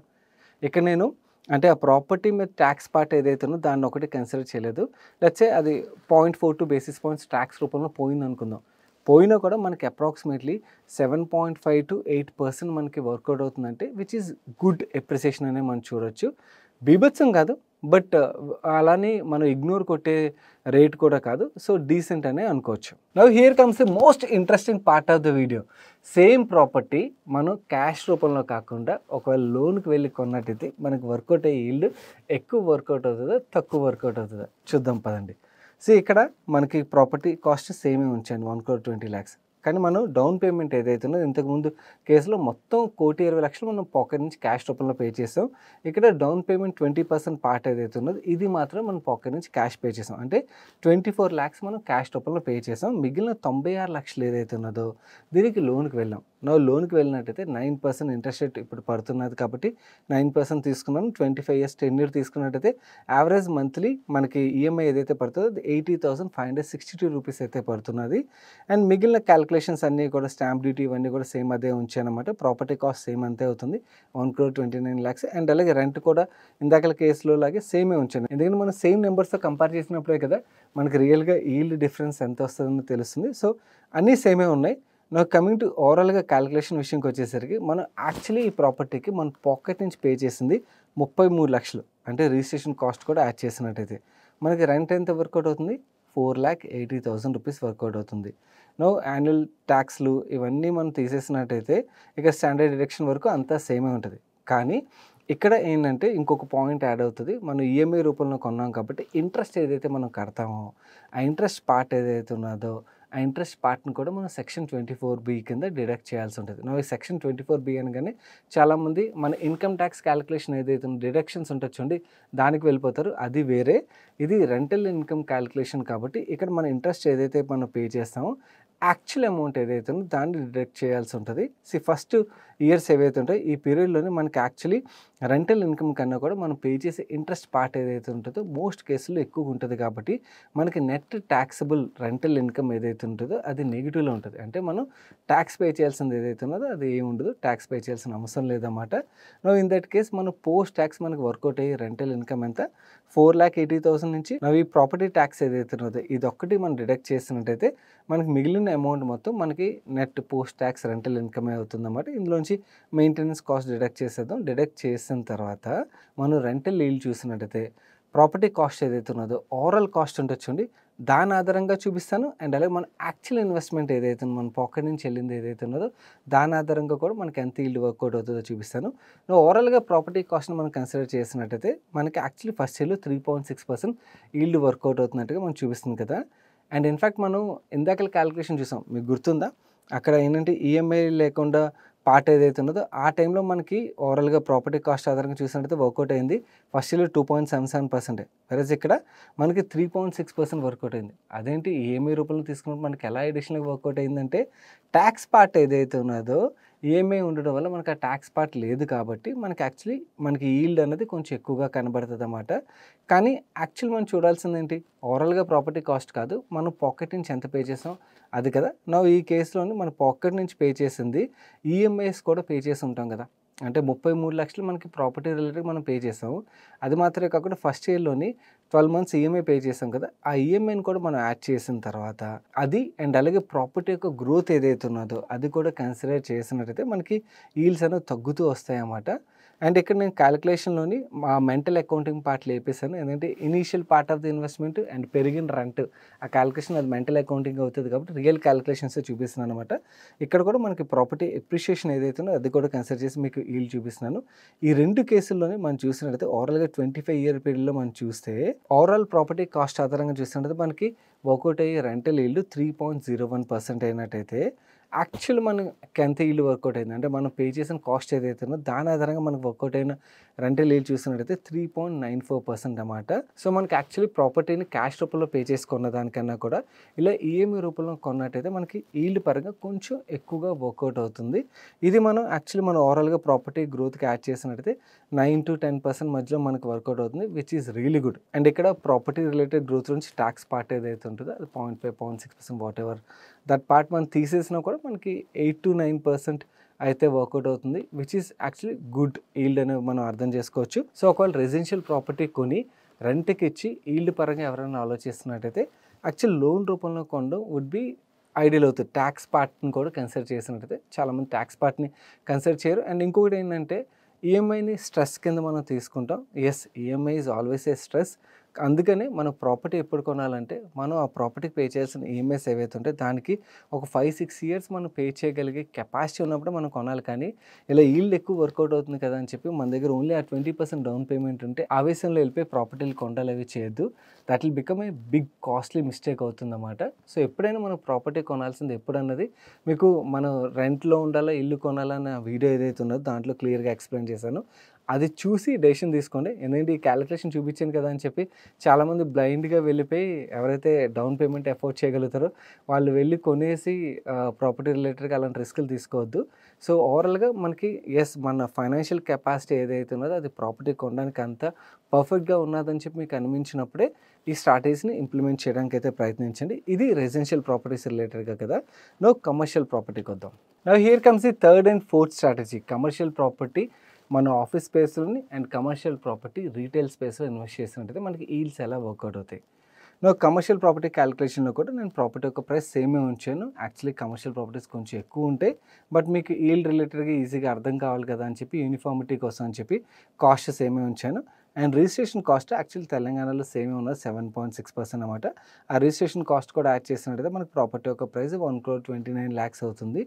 A: ఇక్కడ నేను అంటే ఆ ప్రాపర్టీ మీద ట్యాక్స్ పార్ట్ ఏదైతే ఉందో దాన్ని ఒకటి కన్సిడర్ చేయలేదు. లెట్స్ సే అది 0.42 basis points ట్యాక్స్ రూపంలో పోయింది అనుకుందాం. పోయినా కూడా మనకి అప్రాక్సిమేట్లీ 7.5 to 8% మనకి వర్కౌట్ అవుతుందంటే విచ్ ఈజ్ గుడ్ ఎప్రిసియేషన్ అనే మనం చూడొచ్చు. బీభత్సం కాదు, బట్ అలానే మనం ఇగ్నోర్ కొట్టే రేట్ కూడా కాదు. సో డీసెంట్ అనే అనుకోవచ్చు. Here comes the most interesting part of the video. Same property మనం క్యాష్ రూపంలో కాకుండా ఒకవేళ లోన్కి వెళ్ళి కొన్నట్టయితే మనకి వర్కౌట్ అయ్యే ఈల్డ్ ఎక్కువ వర్కౌట్ అవుతుందా తక్కువ వర్కౌట్ అవుతుందా చూద్దాం పదండి. ఇక్కడ మనకి ప్రాపర్టీ కాస్ట్ సేమే ఉంచండి 1,20,00,000. కానీ మనం డౌన్ పేమెంట్ ఏదైతే ఉందో ఇంతకుముందు కేసులో మొత్తం 1,20,00,000 మనం పాకెట్ నుంచి క్యాష్ రూపంలో పే చేసాం. ఇక్కడ డౌన్ పేమెంట్ 20% పార్ట్ ఏదైతే ఉన్నదో ఇది మాత్రం మనం పాకెట్ నుంచి క్యాష్ పే చేసాం. అంటే 24 lakhs మనం క్యాష్ రూపంలో పే చేసాం. మిగిలిన 96 లక్షలు ఏదైతే ఉన్నదో దీనికి లోన్కి వెళ్ళాం. లోన్కి వెళ్ళినట్టయితే 9% ఇంట్రెస్ట్ రేట్ ఇప్పుడు పడుతున్నది కాబట్టి 9% తీసుకున్నాం. 25 years టెన్యూర్ తీసుకున్నట్టయితే యావరేజ్ మంత్లీ మనకి ఈఎంఐ ఏదైతే పడుతుందో 80,562 రూపీస్ అయితే పడుతున్నది. అండ్ మిగిలిన క్యాలిక్యులేషన్స్ అన్నీ కూడా స్టాంప్ డ్యూటీ ఇవన్నీ కూడా సేమ్ అదే ఉంచానమాట. ప్రాపర్టీ కాస్ట్ సేమ్ అంతే అవుతుంది 1,29,00,000. అండ్ అలాగే రెంట్ కూడా ఇందాకల కేసులో లాగే సేమే ఉంచాను. ఎందుకంటే మనం సేమ్ నెంబర్స్తో కంపేర్ చేసినప్పుడే కదా మనకి రియల్గా ఈల్డ్ డిఫరెన్స్ ఎంత వస్తుందో తెలుస్తుంది. సో అన్నీ సేమే ఉన్నాయి. కమింగ్ టు ఓవరాల్గా క్యాలిక్యులేషన్ విషయంకి వచ్చేసరికి మనం యాక్చువల్లీ ఈ ప్రాపర్టీకి మన పాకెట్ నుంచి పే చేసింది 33 లక్షలు. అంటే రిజిస్ట్రేషన్ కాస్ట్ కూడా యాడ్ చేసినట్టయితే మనకి రెంట్ ఎంత వర్కౌట్ అవుతుంది 4,80,000 రూపీస్ వర్కౌట్ అవుతుంది. యాన్యువల్ ట్యాక్స్లు ఇవన్నీ మనం తీసేసినట్టయితే ఇక స్టాండర్డ్ డిడక్షన్ వరకు అంతా సేమే ఉంటుంది. కానీ ఇక్కడ ఏంటంటే ఇంకొక పాయింట్ యాడ్ అవుతుంది. మనం ఈఎంఐ రూపంలో కొన్నాం కాబట్టి ఇంట్రెస్ట్ ఏదైతే మనం కడతామో ఆ ఇంట్రెస్ట్ పార్ట్ ఏదైతే ఉన్నదో ఆ ఇంట్రెస్ట్ పార్ట్ని కూడా మనం సెక్షన్ 24B కింద డిడక్ట్ చేయాల్సి ఉంటుంది. ఈ సెక్షన్ 24B అనగానే చాలామంది మన ఇన్కమ్ ట్యాక్స్ క్యాలిక్యులేషన్ ఏదైతే డిడక్షన్స్ ఉంటుంది చూడండి, దానికి వెళ్ళిపోతారు. అది వేరే, ఇది రెంటల్ ఇన్కమ్ క్యాలిక్యులేషన్ కాబట్టి ఇక్కడ మన ఇంట్రెస్ట్ ఏదైతే మనం పే చేస్తామో యాక్చువల్ అమౌంట్ ఏదైతే ఉందో దాన్ని డిడక్ట్ చేయాల్సి ఉంటుంది. ఫస్ట్ ఇయర్స్ ఏవైతే ఉంటాయో ఈ పీరియడ్లోనే మనకి యాక్చువల్లీ రెంటల్ ఇన్కమ్ కన్నా కూడా మనం పే చేసే ఇంట్రెస్ట్ పార్ట్ ఏదైతే ఉంటుందో మోస్ట్ కేసుల్లో ఎక్కువగా ఉంటుంది కాబట్టి మనకి నెట్ ట్యాక్సబుల్ రెంటల్ ఇన్కమ్ ఏదైతే ఉంటుందో అది నెగిటివ్లో ఉంటుంది. అంటే మనం ట్యాక్స్ పే చేయాల్సింది ఏదైతే ఉన్నదో అది ఏమి ఉండదు, ట్యాక్స్ పే చేయాల్సిన అవసరం లేదన్నమాట. ఇన్ దట్ కేస్ మనం పోస్ట్ ట్యాక్స్ మనకి వర్కౌట్ అయ్యే రెంటల్ ఇన్కమ్ ఎంత 4,80,000 నుంచి ఈ ప్రాపర్టీ ట్యాక్స్ ఏదైతే ఉన్నదో ఇది ఒక్కటి మనం డిడక్ట్ చేసినట్టయితే మనకి మిగిలిన అమౌంట్ మొత్తం మనకి net post tax rental income అవుతుందన్నమాట. ఇందులోంచి మెయింటెనెన్స్ కాస్ట్ డిడక్ట్ చేసేద్దాం. డిడక్ట్ చేసిన తర్వాత మనం రెంటల్ ఈల్డ్ చూసినట్టయితే ప్రాపర్టీ కాస్ట్ ఏదైతే ఉన్నదో ఓవరాల్ కాస్ట్ ఉంటుంది దాని ఆధారంగా చూపిస్తాను. అండ్ అలాగే మన యాక్చువల్ ఇన్వెస్ట్మెంట్ ఏదైతే మన పాకెట్ నుంచి వెళ్ళింది ఏదైతే ఉన్నదో దాని ఆధారంగా కూడా మనకి ఎంత ఈల్డ్ వర్కౌట్ అవుతుందో చూపిస్తాను. ఓవరాల్గా ప్రాపర్టీ కాస్ట్ని మనం కన్సిడర్ చేసినట్టయితే మనకి యాక్చువల్లీ ఫస్ట్ ఇయర్లో 3.6% ఈల్డ్ వర్కౌట్ అవుతున్నట్టుగా మనం చూపిస్తుంది కదా. అండ్ ఇన్ఫ్యాక్ట్ మనం ఇందాక క్యాలిక్యులేషన్ చూసాం, మీకు గుర్తుందా? అక్కడ ఏంటంటే ఈఎంఐ లేకుండా పార్ట్ ఏదైతే ఉన్నదో ఆ టైంలో మనకి ఓవరాల్గా ప్రాపర్టీ కాస్ట్ ఆధారంగా చూసినట్టయితే వర్కౌట్ అయింది ఫస్ట్ ఇయర్లో 2.77%. వెరస్ ఇక్కడ మనకి 3.6% వర్కౌట్ అయింది. అదేంటి ఈఎంఐ రూపంలో తీసుకున్నప్పుడు మనకి ఎలా ఎడిషనల్గా వర్కౌట్ అయిందంటే ట్యాక్స్ పార్ట్ ఏదైతే ఉన్నదో ఈఎంఐ ఉండడం వల్ల మనకి ఆ ట్యాక్స్ పార్ట్ లేదు కాబట్టి మనకి యాక్చువల్లీ మనకి ఈల్డ్ అనేది కొంచెం ఎక్కువగా కనబడుతుంది అన్నమాట. కానీ యాక్చువల్ మనం చూడాల్సింది ఏంటి, ఓవరాల్గా ప్రాపర్టీ కాస్ట్ కాదు, మనం పాకెట్ నుంచి ఎంత పే చేసాం అది కదా. ఈ కేసులోని మన పాకెట్ నుంచి పే చేసింది ఈఎంఐస్ కూడా పే చేసి ఉంటాం కదా. అంటే 33 లక్షలు మనకి ప్రాపర్టీ రిలేటెడ్ మనం పే చేసాము. అది మాత్రమే కాకుండా ఫస్ట్ ఇయర్లోని 12 months ఈఎంఐ పే చేసాం కదా, ఆ ఈఎంఐని కూడా మనం యాడ్ చేసిన తర్వాత అది అండ్ అలాగే ప్రాపర్టీ యొక్క గ్రోత్ ఏదైతే ఉన్నదో అది కూడా కన్సిడర్ చేసినట్టయితే మనకి ఈల్డ్స్ అనేవి తగ్గుతూ వస్తాయి అన్నమాట. అండ్ ఇక్కడ నేను క్యాలిక్యులేషన్లోని మా మెంటల్ అకౌంటింగ్ పార్ట్ లేపేశాను. ఎందుకంటే initial part of the investment and పెరిగిన రెంట్ ఆ క్యాలిక్యులేషన్ అది మెంటల్ అకౌంటింగ్ అవుతుంది కాబట్టి రియల్ క్యాలిక్యులేషన్స్ చూపిస్తున్నాను అనమాట. ఇక్కడ కూడా మనకి ప్రాపర్టీ ఎప్రిషియేషన్ ఏదైతే ఉందో అది కూడా కన్సిడర్ చేసి మీకు ఈల్డ్ చూపిస్తున్నాను. ఈ రెండు కేసుల్లోనే మనం చూసినట్టయితే ఓవరాల్గా 25 year పీరియడ్లో మనం చూస్తే ఓవరాల్ ప్రాపర్టీ కాస్ట్ ఆధారంగా చూసినట్టయితే మనకి వర్కౌట్ అయ్యే రెంటల్ ఈల్డ్ 3.01% అయినట్టయితే యాక్చువల్ మనకి ఎంత ఈల్డ్ వర్కౌట్ అయింది అంటే మనం పే చేసిన కాస్ట్ ఏదైతే ఉందో దాని ఆధారంగా మనకు వర్కౌట్ అయిన రెంటల్ ఈల్డ్ చూసినట్టయితే 3.94% అన్నమాట. సో మనకి యాక్చువల్లీ ప్రాపర్టీని క్యాష్ రూపంలో పే చేసుకున్న దానికన్నా కూడా ఇలా ఈఎంఐ రూపంలో కొన్నట్టయితే మనకి ఈల్డ్ పరంగా కొంచెం ఎక్కువగా వర్కౌట్ అవుతుంది. ఇది మనం యాక్చువల్లీ మనం ఓవరాల్గా ప్రాపర్టీ గ్రోత్కి యాడ్ చేసినట్టయితే 9 to 10% మధ్యలో మనకు వర్కౌట్ అవుతుంది, which is really good. And ఇక్కడ ప్రాపర్టీ రిలేటెడ్ గ్రోత్ నుంచి ట్యాక్స్ పార్ట్ ఏదైతే ఉంటుందో అది 0.5, 0.6% వాట్ ఎవర్ దట్ పార్ట్ మనం తీసేసినా కూడా మనకి 8 to 9% అయితే వర్కౌట్ అవుతుంది, which is actually good yield అని మనం అర్థం చేసుకోవచ్చు. సో ఒకవేళ రెసిడెన్షియల్ ప్రాపర్టీ కొని రెంట్కి ఇచ్చి ఈల్డ్ పరంగా ఎవరైనా ఆలోచిస్తున్నట్టయితే యాక్చువల్ లోన్ రూపంలో కొనడం వుడ్ బి ఐడియల్ అవుతుంది. ట్యాక్స్ పార్ట్ని కూడా కన్సిడర్ చేసినట్టయితే చాలామంది ట్యాక్స్ పార్ట్ని కన్సిడర్ చేయరు. అండ్ ఇంకొకటి ఏంటంటే ఈఎంఐని స్ట్రెస్ కింద మనం తీసుకుంటాం. Yes, EMI is always a stress. అందుకని మనం ప్రాపర్టీ ఎప్పుడు కొనాలంటే మనం ఆ ప్రాపర్టీకి పే చేయాల్సిన ఈఎంఐస్ ఏవైతే ఉంటే దానికి ఒక 5-6 years మనం పే చేయగలిగే కెపాసిటీ ఉన్నప్పుడు మనం కొనాలి. కానీ ఇలా ఈల్డ్ ఎక్కువ వర్కౌట్ అవుతుంది కదా అని చెప్పి మన దగ్గర ఓన్లీ ఆ 20% డౌన్ పేమెంట్ ఉంటే ఆవేశంలో వెళ్ళిపోయి ప్రాపర్టీలు కొనాలి అవి చేయొద్దు. That will become a big costly mistake అవుతుందన్నమాట. సో ఎప్పుడైనా మనం ప్రాపర్టీ కొనాల్సింది ఎప్పుడన్నది మీకు మనం రెంట్లో ఉండాలా ఇల్లు కొనాలా అన్న వీడియో ఏదైతే ఉన్నదో దాంట్లో క్లియర్గా ఎక్స్ప్లెయిన్ చేశాను. అది చూసి డెసిషన్ తీసుకోండి. ఎందుకంటే ఈ క్యాలిక్యులేషన్ చూపించాను కదా అని చెప్పి చాలామంది బ్లైండ్గా వెళ్ళిపోయి ఎవరైతే డౌన్ పేమెంట్ అఫోర్డ్ చేయగలుగుతారో వాళ్ళు వెళ్ళి కొనేసి ప్రాపర్టీ రిలేటెడ్గా అలాంటి రిస్కులు తీసుకోవద్దు. సో ఓవరాల్గా మనకి ఎస్ మన ఫైనాన్షియల్ కెపాసిటీ ఏదైతే ఉన్నదో అది ప్రాపర్టీ కొనడానికి అంత పర్ఫెక్ట్గా ఉన్నదని చెప్పి మీకు అనిపించినప్పుడే ఈ స్ట్రాటజీని ఇంప్లిమెంట్ చేయడానికి అయితే ప్రయత్నించండి. ఇది రెసిడెన్షియల్ ప్రాపర్టీస్ రిలేటెడ్గా కదా. కమర్షియల్ ప్రాపర్టీకి వద్దాం. Here comes the third and fourth strategy. Commercial property మన ఆఫీస్ స్పేస్లోని అండ్ కమర్షియల్ ప్రాపర్టీ రీటైల్ స్పేస్లో ఇన్వెస్ట్ చేసినట్టయితే మనకి ఈల్డ్స్ ఎలా వర్కౌట్ అవుతాయి. కమర్షియల్ ప్రాపర్టీ క్యాలిక్యులేషన్లో కూడా నేను ప్రాపర్టీ యొక్క ప్రైస్ సేమే ఉంచాను. యాక్చువల్లీ కమర్షియల్ ప్రాపర్టీస్ కొంచెం ఎక్కువ ఉంటాయి, బట్ మీకు ఈల్డ్ రిలేటెడ్గా ఈజీగా అర్థం కావాలి కదా అని చెప్పి యూనిఫార్మిటీ కోసం అని చెప్పి కాస్ట్ సేమే ఉంచాను. అండ్ రిజిస్ట్రేషన్ కాస్ట్ యాక్చువల్లీ తెలంగాణలో సేమే ఉన్నది 7.6% అనమాట. ఆ రిజిస్ట్రేషన్ కాస్ట్ కూడా యాడ్ చేసినట్టయితే మనకి ప్రాపర్టీ యొక్క ప్రైస్ 1,29 lakhs అవుతుంది.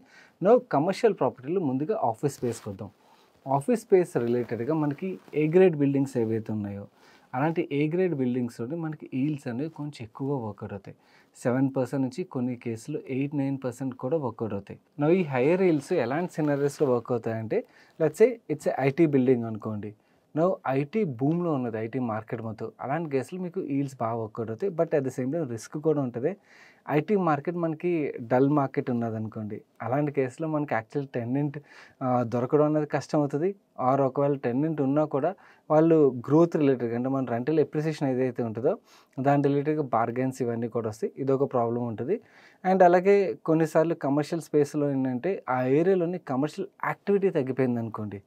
A: కమర్షియల్ ప్రాపర్టీలో ముందుగా ఆఫీస్ స్పేస్కి వద్దాం. ఆఫీస్ స్పేస్ రిలేటెడ్గా మనకి ఏ గ్రేడ్ బిల్డింగ్స్ ఏవైతే ఉన్నాయో అలాంటి ఏ గ్రేడ్ బిల్డింగ్స్లోనే మనకి ఈల్డ్స్ అనేవి కొంచెం ఎక్కువగా వర్కౌట్ అవుతాయి. 7% నుంచి కొన్ని కేసులు 8-9% కూడా వర్కౌట్ అవుతాయి. నా ఈ హైయర్ ఈల్డ్స్ ఎలాంటి సినారియోస్లో వర్క్ అవుతాయంటే, let's say it's IT building అనుకోండి. నౌ ఐటీ బూమ్లో ఉన్నది, ఐటీ మార్కెట్ మొత్తం. అలాంటి కేసులు మీకు ఈల్డ్స్ బాగా వర్కౌట్ అవుతాయి. But at the same time risk కూడా ఉంటుంది. ఐటీ మార్కెట్ మనకి డల్ మార్కెట్ ఉన్నదనుకోండి, అలాంటి కేసులో మనకి యాక్చువల్ టెనెంట్ దొరకడం అనేది కష్టం అవుతుంది. ఆర్ ఒకవేళ టెనెంట్ ఉన్నా కూడా వాళ్ళు గ్రోత్ రిలేటెడ్గా, అంటే మన రెంటల్ ఎప్రిసియేషన్ ఏదైతే ఉంటుందో దాని రిలేటెడ్గా బార్గెన్స్ ఇవన్నీ కూడా వస్తాయి. ఇదొక ప్రాబ్లం ఉంటుంది. అండ్ అలాగే కొన్నిసార్లు కమర్షియల్ స్పేస్లో ఏంటంటే ఆ ఏరియాలోని కమర్షియల్ యాక్టివిటీ తగ్గిపోయింది అనుకోండి,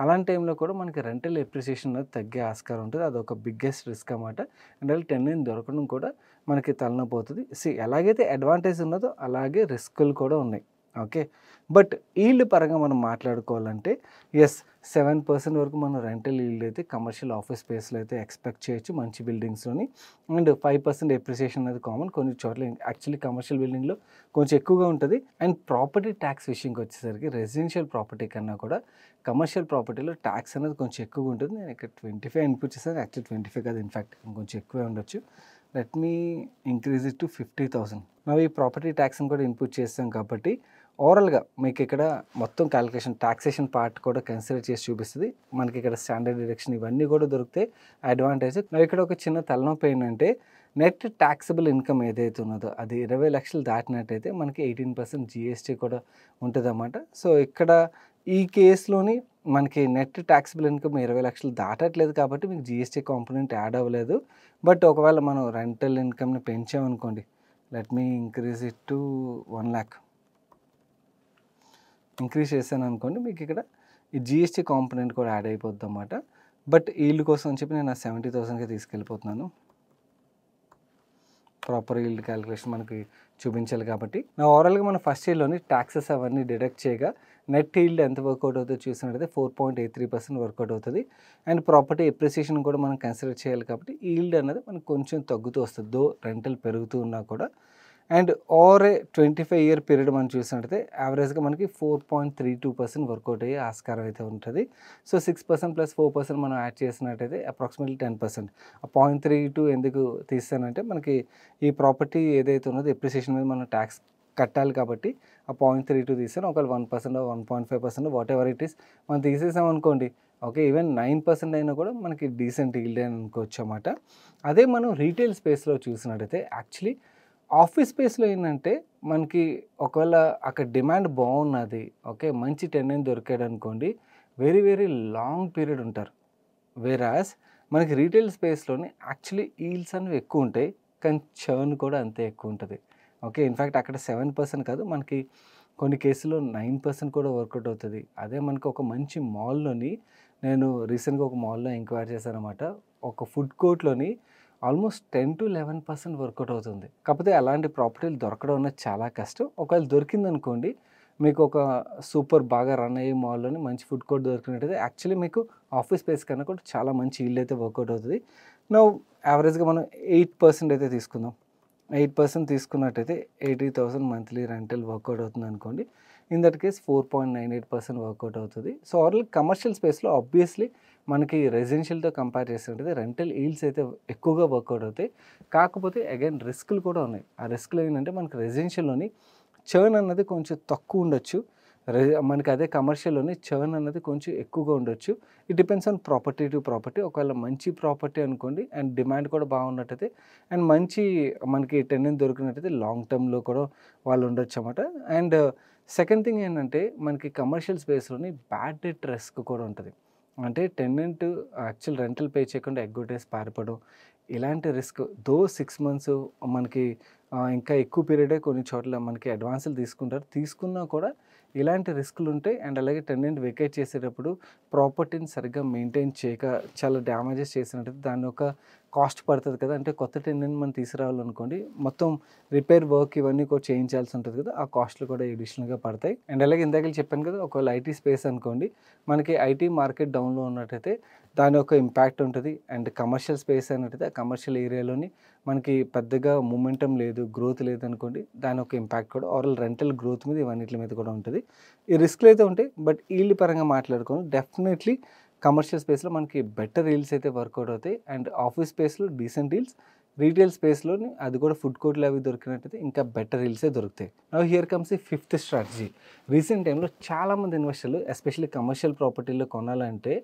A: అలాంటి టైంలో కూడా మనకి రెంటల్ ఎప్రిసియేషన్ అనేది తగ్గే ఆస్కారం ఉంటుంది. అదొక బిగ్గెస్ట్ రిస్క్ అన్నమాట. అండ్ అలాగే టెనెంట్ దొరకడం కూడా మనకి తలనొప్పి అవుతుంది. ఎలాగైతే అడ్వాంటేజ్ ఉన్నదో అలాగే రిస్కులు కూడా ఉన్నాయి. ఓకే, బట్ ఈల్డ్ పరంగా మనం మాట్లాడుకోవాలంటే ఎస్ 7% వరకు మనం రెంటల్ ఈల్డ్ అయితే కమర్షియల్ ఆఫీస్ స్పేస్లో అయితే ఎక్స్పెక్ట్ చేయొచ్చు మంచి బిల్డింగ్స్లోని. అండ్ 5% ఎప్రిసియేషన్ అనేది కామన్. కొన్ని చోట్ల యాక్చువల్లీ కమర్షియల్ బిల్డింగ్లో కొంచెం ఎక్కువగా ఉంటుంది. అండ్ ప్రాపర్టీ ట్యాక్స్ విషయంకి వచ్చేసరికి రెసిడెన్షియల్ ప్రాపర్టీ కన్నా కూడా కమర్షియల్ ప్రాపర్టీలో ట్యాక్స్ అనేది కొంచెం ఎక్కువగా ఉంటుంది. నేను ఇక్కడ 25 ఇన్పుట్ చేశాను, యాక్చువల్ 25 కాదు, ఇన్ఫ్యాక్ట్ ఇంకొంచెం ఎక్కువే ఉండొచ్చు. Let me increase it to 50,000. ఈ ప్రాపర్టీ ట్యాక్స్ని కూడా ఇన్పుట్ చేస్తాం కాబట్టి ఓవరాల్గా మీకు ఇక్కడ మొత్తం క్యాలిక్యులేషన్ టాక్సేషన్ పార్ట్ కూడా కన్సిడర్ చేసి చూపిస్తుంది. మనకి ఇక్కడ స్టాండర్డ్ డిడక్షన్ ఇవన్నీ కూడా దొరికితే అడ్వాంటేజ్. ఇక్కడ ఒక చిన్న తలనొప్పి ఏంటంటే, నెట్ ట్యాక్సబుల్ ఇన్కమ్ ఏదైతే ఉన్నదో అది 20 లక్షలు దాటినట్టయితే మనకి 18% జిఎస్టీ కూడా ఉంటుంది అన్నమాట. సో ఇక్కడ ఈ కేసులోని మనకి నెట్ ట్యాక్సబుల్ ఇన్కమ్ 20 లక్షలు దాటట్లేదు కాబట్టి మీకు జిఎస్టీ కాంపోనెంట్ యాడ్ అవ్వలేదు. బట్ ఒకవేళ మనం రెంటల్ ఇన్కమ్ని పెంచామనుకోండి, let me increase it to 1 lakh increase చేశాను అనుకోండి, మీకు ఇక్కడ ఈ జిఎస్టీ కాంపోనెంట్ కూడా యాడ్ అయిపోద్ది అన్నమాట. బట్ ఈల్డ్ కోసం అని చెప్పి నేను 70,000కి తీసుకెళ్ళిపోతున్నాను. ప్రాపర్ ఈల్డ్ క్యాలిక్యులేషన్ మనకి చూపించాలి కాబట్టి. నా ఓవరాల్గా మన ఫస్ట్ ఇయర్లోని ట్యాక్సెస్ అవన్నీ డిడక్ట్ చేయగా నెట్ ఈల్డ్ ఎంత వర్కౌట్ అవుతుందో చూసినట్టయితే 4.83% వర్కౌట్ అవుతుంది. అండ్ ప్రాపర్టీ ఎప్రిసియేషన్ కూడా మనం కన్సిడర్ చేయాలి కాబట్టి ఈల్డ్ అనేది మనకు కొంచెం తగ్గుతూ వస్తుంది, దో రెంటల్ పెరుగుతూ ఉన్నా కూడా. And over a 25 year period మనం చూసినట్టయితే యావరేజ్గా మనకి 4.32% వర్కౌట్ అయ్యే ఆస్కారం అయితే ఉంటుంది. సో 6% ప్లస్ 4% మనం యాడ్ చేసినట్టయితే అప్రాక్సిమేట్లీ 10%. ఆ 0.32 ఎందుకు తీస్తానంటే, మనకి ఈ ప్రాపర్టీ ఏదైతే ఉన్నదో ఎప్రిసియేషన్ మీద మనం ట్యాక్స్ కట్టాలి కాబట్టి ఆ 0.32 తీస్తాను. ఒకవేళ 1% 1.5% వాట్ ఎవర్ ఇట్ ఈస్ మనం తీసేసాం అనుకోండి, ఓకే, ఈవెన్ 9% అయినా కూడా మనకి డీసెంట్ ఈల్డ్ అని అనుకోవచ్చు అన్నమాట. అదే మనం రీటైల్ స్పేస్లో చూసినట్టయితే యాక్చువల్లీ ఆఫీస్ స్పేస్లో ఏంటంటే మనకి ఒకవేళ అక్కడ డిమాండ్ బాగున్నది, ఓకే, మంచి టెనెంట్ దొరికాడు అనుకోండి, వెరీ వెరీ లాంగ్ పీరియడ్ ఉంటారు. వేరాస్ మనకి రీటైల్ స్పేస్లోని యాక్చువల్లీ ఈల్డ్స్ అనేవి ఎక్కువ ఉంటాయి, కానీ చర్న్ కూడా అంతే ఎక్కువ ఉంటుంది. ఓకే, ఇన్ఫ్యాక్ట్ అక్కడ 7% కాదు, మనకి కొన్ని కేసుల్లో 9% కూడా వర్కౌట్ అవుతుంది. అదే మనకి ఒక మంచి మాల్లోని, నేను రీసెంట్గా ఒక మాల్లో ఎంక్వైరీ చేశాను అనమాట, ఒక ఫుడ్ కోర్ట్లోని ఆల్మోస్ట్ 10-11% వర్కౌట్ అవుతుంది. కాకపోతే అలాంటి ప్రాపర్టీలు దొరకడం అనేది చాలా కష్టం. ఒకవేళ దొరికిందనుకోండి, మీకు ఒక సూపర్ బాగా రన్ అయ్యే మాల్లోని మంచి ఫుడ్ కోర్ట్ దొరికినట్టయితే యాక్చువల్లీ మీకు ఆఫీస్ స్పేస్ కన్నా కూడా చాలా మంచి ఈల్డ్ అయితే వర్కౌట్ అవుతుంది. నౌ యావరేజ్గా మనం 8% అయితే తీసుకుందాం. 8% తీసుకున్నట్టయితే 80,000 మంత్లీ రెంటల్ వర్కౌట్ అవుతుంది అనుకోండి. ఇన్ దట్ కేస్ 4.98% వర్కౌట్ అవుతుంది. సో ఓవరాల్ కమర్షియల్ స్పేస్లో ఆబ్వియస్లీ మనకి రెసిడెన్షియల్తో కంపేర్ చేస్తుంటే రెంటల్ ఈల్డ్స్ అయితే ఎక్కువగా వర్కౌట్ అవుతాయి. కాకపోతే అగైన్ రిస్కులు కూడా ఉన్నాయి. ఆ రిస్కులు ఏంటంటే మనకి రెసిడెన్షియల్లోని చర్న్ అన్నది కొంచెం తక్కువ ఉండొచ్చు, మనకి అదే కమర్షియల్లోని చర్న్ అన్నది కొంచెం ఎక్కువగా ఉండొచ్చు. It depends on property to property. ఒకవేళ మంచి ప్రాపర్టీ అనుకోండి అండ్ డిమాండ్ కూడా బాగున్నట్టయితే అండ్ మంచి మనకి టెనెంట్ దొరికినట్టయితే లాంగ్ టర్మ్లో కూడా వాళ్ళు ఉండొచ్చు అన్నమాట. అండ్ సెకండ్ థింగ్ ఏంటంటే మనకి కమర్షియల్ స్పేస్లోని బ్యాడ్ డెట్ రిస్క్ కూడా ఉంటుంది. అంటే టెనెంట్ యాక్చువల్ రెంటల్ పే చేయకుండా ఎగ్గొట్టేసి పారిపోవడం, ఇలాంటి రిస్క్ దో 6 months మనకి ఇంకా ఎక్కువ పీరియడే కొన్ని చోట్ల మనకి అడ్వాన్సులు తీసుకుంటారు. తీసుకున్నా కూడా ఇలాంటి రిస్కులు ఉంటాయి. అండ్ అలాగే టెనెంట్ వెకేట్ చేసేటప్పుడు ప్రాపర్టీని సరిగ్గా మెయింటైన్ చేయక చాలా డ్యామేజెస్ చేసినట్టయితే దాని ఒక కాస్ట్ పడుతుంది కదా. అంటే కొత్త టెనెంట్ మనం తీసుకురావాలనుకోండి, మొత్తం రిపేర్ వర్క్ ఇవన్నీ కూడా చేయించాల్సి ఉంటుంది కదా, ఆ కాస్ట్లు కూడా ఎడిషనల్గా పడతాయి. అండ్ అలాగే ఇందాక చెప్పాను కదా, ఒకవేళ ఐటీ స్పేస్ అనుకోండి, మనకి ఐటీ మార్కెట్ డౌన్లో ఉన్నట్టయితే దాని యొక్క ఇంపాక్ట్ ఉంటుంది. అండ్ కమర్షియల్ స్పేస్ అన్నట్టయితే ఆ కమర్షియల్ ఏరియాలోని మనకి పెద్దగా మూమెంటం లేదు, గ్రోత్ లేదనుకోండి, దాని యొక్క ఇంపాక్ట్ కూడా ఓవరాల్ రెంటల్ గ్రోత్ మీద ఇవన్నిటి మీద కూడా ఉంటుంది. ఈ రిస్క్లు అయితే ఉంటాయి. బట్ ఈల్డ్ పరంగా మాట్లాడుకోండి, డెఫినెట్లీ కమర్షియల్ స్పేస్లో మనకి బెటర్ ఈల్డ్స్ అయితే వర్కౌట్ అవుతాయి. అండ్ ఆఫీస్ స్పేస్లో డీసెంట్ ఈల్డ్స్, రీటైల్ స్పేస్లోని అది కూడా ఫుడ్ కోర్ట్లు అవి దొరికినట్టయితే ఇంకా బెటర్ డీల్సే దొరుకుతాయి. Now here comes the fifth strategy. Recent టైంలో చాలామంది ఇన్వెస్టర్లు ఎస్పెషల్లీ కమర్షియల్ ప్రాపర్టీలో కొనాలంటే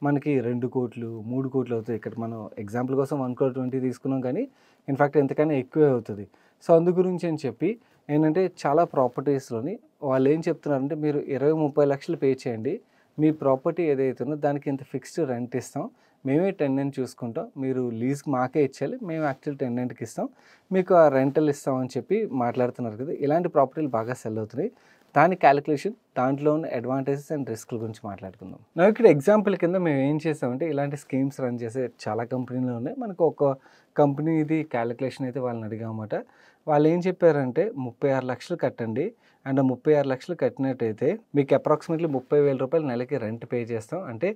A: మనకి 2 కోట్లు 3 కోట్లు అవుతాయి. ఇక్కడ మనం ఎగ్జాంపుల్ కోసం 1,20,00,000 తీసుకున్నాం, కానీ ఇన్ఫ్యాక్ట్ ఎంతకైనా ఎక్కువే అవుతుంది. సో అందు గురించి అని చెప్పి ఏంటంటే చాలా ప్రాపర్టీస్లోని వాళ్ళు ఏం చెప్తున్నారంటే మీరు 20-30 లక్షలు పే చేయండి, మీ ప్రాపర్టీ ఏదైతే ఉందో దానికి ఇంత ఫిక్స్డ్ రెంట్ ఇస్తాం, మేమే టెనెంట్ చూసుకుంటాం, మీరు లీజ్కి మాకే ఇచ్చేయాలి, మేము యాక్చువల్ టెనెంట్కి ఇస్తాం, మీకు ఆ రెంటల్ ఇస్తామని చెప్పి మాట్లాడుతున్నారు కదా. ఇలాంటి ప్రాపర్టీలు బాగా సెల్ అవుతున్నాయి. దాని క్యాలిక్యులేషన్, దాంట్లో ఉన్న అడ్వాంటేజెస్ అండ్ రిస్క్ల గురించి మాట్లాడుకుందాం. నా ఇక్కడ ఎగ్జాంపుల్ కింద మేము ఏం చేసామంటే ఇలాంటి స్కీమ్స్ రన్ చేసే చాలా కంపెనీలు ఉన్నాయి. మనకు ఒక కంపెనీ ఇది క్యాలిక్యులేషన్ అయితే వాళ్ళని అడిగామన్నమాట. వాళ్ళు ఏం చెప్పారంటే 36 లక్షలు కట్టండి, అండ్ 36 లక్షలు కట్టినట్టయితే మీకు అప్రాక్సిమేట్లీ 30,000 రూపాయలు నెలకి రెంట్ పే చేస్తాం, అంటే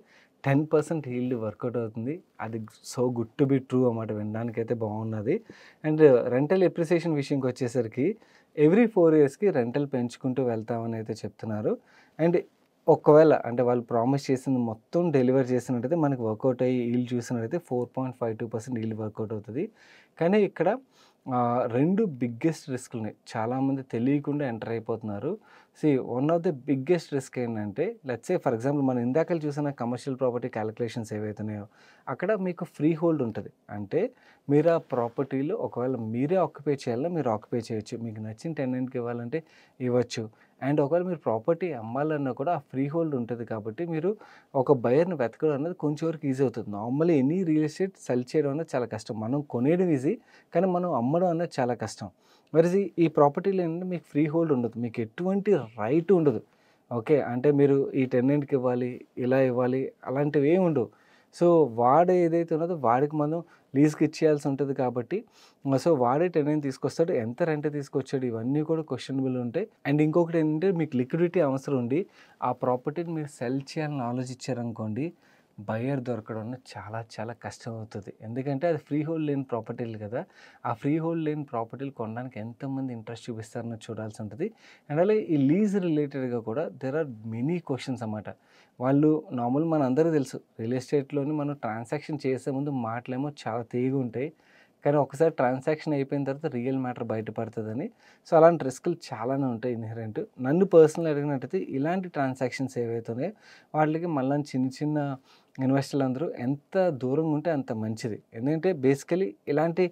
A: 10% ఈల్డ్ వర్కౌట్ అవుతుంది. అది so good to be true అన్నమాట. వినడానికైతే బాగున్నది. అండ్ రెంటల్ ఎప్రిసియేషన్ విషయంకి వచ్చేసరికి ఎవ్రీ 4 ఇయర్స్కి రెంటల్ పెంచుకుంటూ వెళ్తామని అయితే చెప్తున్నారు. అండ్ ఒకవేళ అంటే వాళ్ళు ప్రామిస్ చేసింది మొత్తం డెలివర్ చేసినట్టయితే మనకి వర్కౌట్ అయ్యి ఈల్డ్ చూసినట్టయితే 4.52% ఈల్డ్ వర్కౌట్ అవుతుంది. కానీ ఇక్కడ 2 బిగ్గెస్ట్ రిస్క్లు ఉన్నాయి. చాలామంది తెలియకుండా ఎంటర్ అయిపోతున్నారు. One of the biggest risk ఏంటంటే లెట్స్ సే ఫర్ ఎగ్జాంపుల్ మనం ఇందాక చూసిన కమర్షియల్ ప్రాపర్టీ క్యాలిక్యులేషన్స్ ఏవైతున్నాయో అక్కడ మీకు ఫ్రీ హోల్డ్ ఉంటుంది. అంటే మీరు ఆ ప్రాపర్టీలో ఒకవేళ మీరే ఆక్యుపై చేయాలన్నా మీరు ఆక్యుపై చేయొచ్చు, మీకు నచ్చిన టెనెంట్కి ఇవ్వాలంటే ఇవ్వచ్చు. అండ్ ఒకవేళ మీరు ప్రాపర్టీ అమ్మాలన్నా కూడా ఆ ఫ్రీ హోల్డ్ ఉంటుంది. కాబట్టి మీరు ఒక బయర్ని వెతకడం అనేది కొంచెం వరకు ఈజీ అవుతుంది. Normally any real estate cell చేయడం అనేది చాలా కష్టం. మనం కొనేయడం ఈజీ, కానీ మనం అమ్మడం అనేది చాలా కష్టం. మరి ఈ ప్రాపర్టీలో ఏంటంటే మీకు ఫ్రీ హోల్డ్ ఉండదు, మీకు ఎటువంటి రైట్ ఉండదు. ఓకే, అంటే మీరు ఈ టెనెంట్కి ఇవ్వాలి, ఇలా ఇవ్వాలి, అలాంటివి ఏమి ఉండవు. సో వాడు ఏదైతే ఉన్నదో వాడికి మనం లీజ్కి ఇచ్చేయాల్సి ఉంటుంది. కాబట్టి సో వాడే టెనెంట్ తీసుకొస్తాడు, ఎంత రెంట్ తీసుకొచ్చాడు, ఇవన్నీ కూడా క్వశ్చనబుల్ ఉంటాయి. అండ్ ఇంకొకటి ఏంటంటే మీకు లిక్విడిటీ అవసరం ఉండి ఆ ప్రాపర్టీని మీరు సెల్ చేయాలని ఆలోచించారనుకోండి, బయర్ దొరకడం అనేది చాలా చాలా కష్టం అవుతుంది. ఎందుకంటే అది ఫ్రీ హోల్డ్ లేని ప్రాపర్టీలు కదా. ఆ ఫ్రీ హోల్డ్ లేని ప్రాపర్టీలు కొనడానికి ఎంతమంది ఇంట్రెస్ట్ చూపిస్తారని చూడాల్సి ఉంటుంది. అండ్ అలాగే ఈ లీజ్ రిలేటెడ్గా కూడా దెర్ ఆర్ మెనీ క్వశ్చన్స్ అన్నమాట. వాళ్ళు నార్మల్ మన అందరికీ తెలుసు రియల్ ఎస్టేట్లోని మనం ట్రాన్సాక్షన్ చేసే ముందు మాటలేమో చాలా తీగా ఉంటాయి, కానీ ఒకసారి ట్రాన్సాక్షన్ అయిపోయిన తర్వాత రియల్ మ్యాటర్ బయటపడుతుందని. సో అలాంటి రిస్కులు చాలానే ఉంటాయి ఇన్హెరెంట్. నన్ను పర్సనల్ అడిగినట్టయితే ఇలాంటి ట్రాన్సాక్షన్స్ ఏవైతే ఉన్నాయో వాటికి మళ్ళీ చిన్న చిన్న ఇన్వెస్టర్లు అందరూ ఎంత దూరంగా ఉంటే అంత మంచిది. ఎందుకంటే బేసికలీ ఇలాంటి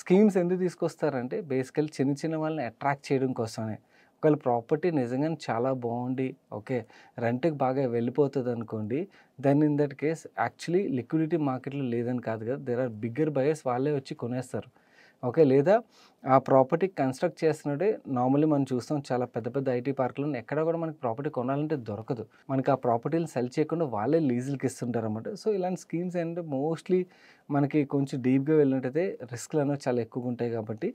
A: స్కీమ్స్ ఎందుకు తీసుకొస్తారంటే బేసికలీ చిన్న చిన్న వాళ్ళని అట్రాక్ట్ చేయడం కోసమే. ఒకవేళ ప్రాపర్టీ నిజంగానే చాలా బాగుండి ఓకే రెంట్కి బాగా వెళ్ళిపోతుంది అనుకోండి, then in that case actually liquidity మార్కెట్లో లేదని కాదు కదా, దేర్ ఆర్ బిగ్గర్ బయర్స్, వాళ్ళే వచ్చి కొనేస్తారు. ఓకే, లేదా ఆ ప్రాపర్టీ కన్స్ట్రక్ట్ చేస్తున్నట్టే నార్మల్లీ మనం చూస్తాం చాలా పెద్ద పెద్ద ఐటీ పార్కులు ఎక్కడ కూడా మనకి ప్రాపర్టీ కొనాలంటే దొరకదు. మనకి ఆ ప్రాపర్టీలు సెల్ చేయకుండా వాళ్ళే లీజులకి ఇస్తుంటారు అన్నమాట. సో ఇలాంటి స్కీమ్స్ ఏంటంటే మోస్ట్లీ మనకి కొంచెం డీప్గా వెళ్ళినట్టయితే రిస్క్లు అనేవి చాలా ఎక్కువగా ఉంటాయి. కాబట్టి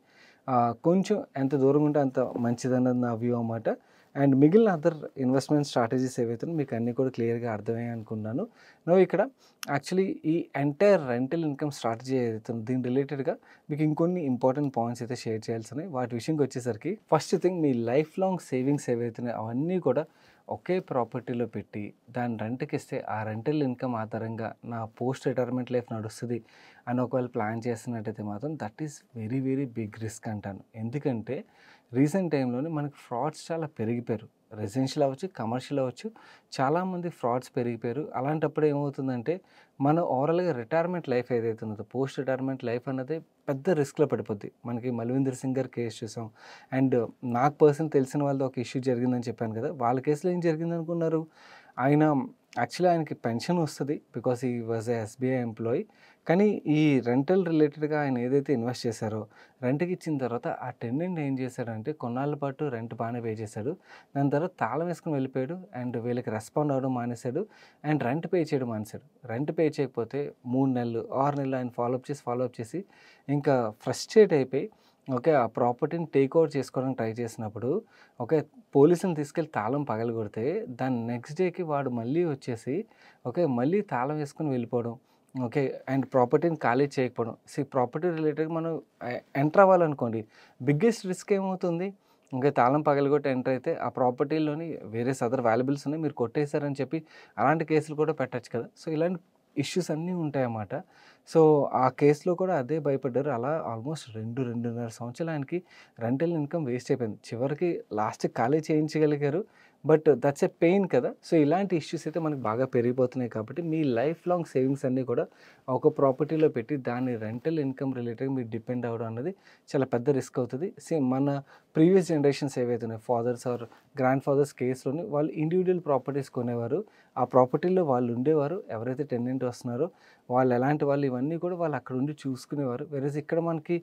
A: కొంచెం ఎంత దూరంగా ఉంటే అంత మంచిదన్నది నా వ్యూ అన్నమాట. అండ్ మిగిలిన అదర్ ఇన్వెస్ట్మెంట్ స్ట్రాటజీస్ ఏవైతే మీకు అన్నీ కూడా క్లియర్గా అర్థమయ్యాయి అనుకున్నాను. నువ్వు ఇక్కడ యాక్చువల్లీ ఈ ఎంటైర్ రెంటల్ ఇన్కమ్ స్ట్రాటజీ ఏదైతే ఉందో దీని రిలేటెడ్గా మీకు ఇంకొన్ని ఇంపార్టెంట్ పాయింట్స్ అయితే షేర్ చేయాల్సినాయి. వాటి విషయంకి వచ్చేసరికి ఫస్ట్ థింగ్, మీ లైఫ్ లాంగ్ సేవింగ్స్ ఏవైతున్నాయో అవన్నీ కూడా ఒకే ప్రాపర్టీలో పెట్టి దాని రెంట్కి ఇస్తే ఆ రెంటల్ ఇన్కమ్ ఆధారంగా నా పోస్ట్ రిటైర్మెంట్ లైఫ్ నడుస్తుంది అని ఒకవేళ ప్లాన్ చేస్తున్నట్టయితే మాత్రం that is very very big risk అంటాను. ఎందుకంటే రీసెంట్ టైంలోనే మనకి ఫ్రాడ్స్ చాలా పెరిగిపోయారు. రెసిడెన్షియల్ అవ్వచ్చు, కమర్షియల్ అవ్వచ్చు, చాలామంది ఫ్రాడ్స్ పెరిగిపోయారు. అలాంటప్పుడు ఏమవుతుందంటే మన ఓవరాల్గా రిటైర్మెంట్ లైఫ్ ఏదైతే ఉందో పోస్ట్ రిటైర్మెంట్ లైఫ్ అన్నది పెద్ద రిస్క్లో పడిపోద్ది. మనకి మల్విందర్ సింగ్ గారి కేసు చూసాం. అండ్ నాకు పర్సన్ తెలిసిన వాళ్ళతో ఒక ఇష్యూ జరిగిందని చెప్పాను కదా, వాళ్ళ కేసులో ఏం జరిగింది అనుకున్నారు, ఆయన యాక్చువల్లీ ఆయనకి పెన్షన్ వస్తుంది బికాస్ ఈ వాజ్ ఏ ఎస్బీఐ ఎంప్లాయీ. కానీ ఈ రెంటల్ రిలేటెడ్గా ఆయన ఏదైతే ఇన్వెస్ట్ చేశారో రెంట్కి ఇచ్చిన తర్వాత ఆ టెనెంట్ ఏం చేశాడంటే కొన్నాళ్ళ పాటు రెంట్ బాగానే పే చేశాడు. దాని తర్వాత తాళం వేసుకుని వెళ్ళిపోయాడు అండ్ వీళ్ళకి రెస్పాండ్ అవ్వడం మానేశాడు అండ్ రెంట్ పే చేయడం మానేశాడు. రెంట్ పే చేయకపోతే 3 నెలలు 6 నెలలు ఆయన ఫాలోఅప్ చేసి ఇంకా ఫ్రస్ట్రేట్ అయిపోయి ఓకే ఆ ప్రాపర్టీని టేక్ ఓవర్ చేసుకోవడానికి ట్రై చేసినప్పుడు ఓకే పోలీసుని తీసుకెళ్ళి తాళం పగలగొడితే దాని నెక్స్ట్ డేకి వాడు మళ్ళీ వచ్చేసి ఓకే మళ్ళీ తాళం వేసుకుని వెళ్ళిపోవడం, ఓకే అండ్ ప్రాపర్టీని ఖాళీ చేయకపోవడం. ప్రాపర్టీ రిలేటెడ్ మనం ఎంటర్ అవ్వాలనుకోండి, బిగ్గెస్ట్ రిస్క్ ఏమవుతుంది, ఇంకా తాళం పగలగొట్టి ఎంటర్ అయితే ఆ ప్రాపర్టీలోని వేరే అదర్ వాల్యుబుల్స్ ఉన్నాయి మీరు కొట్టేశారని చెప్పి అలాంటి కేసులు కూడా పెట్టచ్చు కదా. సో ఇలాంటి ఇష్యూస్ అన్నీ ఉంటాయన్నమాట. సో, ఆ కేస్‌లో కూడా అదే భయపడ్డారు. అలా ఆల్మోస్ట్ 2, 2.5 సంవత్సరాలు ఆయనకి రెంటల్ ఇన్‌కమ్ వేస్ట్ అయిపోయింది. చివరికి లాస్ట్‌కి ఖాళీ చేయించగలిగారు. బట్ దట్స్ ఎ పెయిన్ కదా! సో, ఇలాంటి ఇష్యూస్ అయితే మనకు బాగా పెరిగిపోతున్నాయి కాబట్టి, మీ లైఫ్ లాంగ్ సేవింగ్స్ అన్నీ కూడా ఒక ప్రాపర్టీలో పెట్టి దాని రెంటల్ ఇన్‌కమ్ రిలేటెడ్‌గా మీరు డిపెండ్ అవ్వడం అన్నది చాలా పెద్ద రిస్క్ అవుతది. సేమ్ మన ప్రీవియస్ జనరేషన్స్ ఏవైతే ఉన్నాయో ఫాదర్స్ ఆర్ గ్రాండ్ ఫాదర్స్ కేస్‌లోని వాళ్ళు ఇండివిడ్యువల్ ప్రాపర్టీస్ కొనేవారు. ఆ ప్రాపర్టీలో వాళ్ళు ఉండేవారు. ఎవరైతే టెనెంట్ వస్తున్నారో వాళ్ళు ఎలాంటి వాళ్ళు ఇవన్నీ కూడా వాళ్ళు అక్కడ ఉండి చూసుకునేవారు. వేరేస్ ఇక్కడ మనకి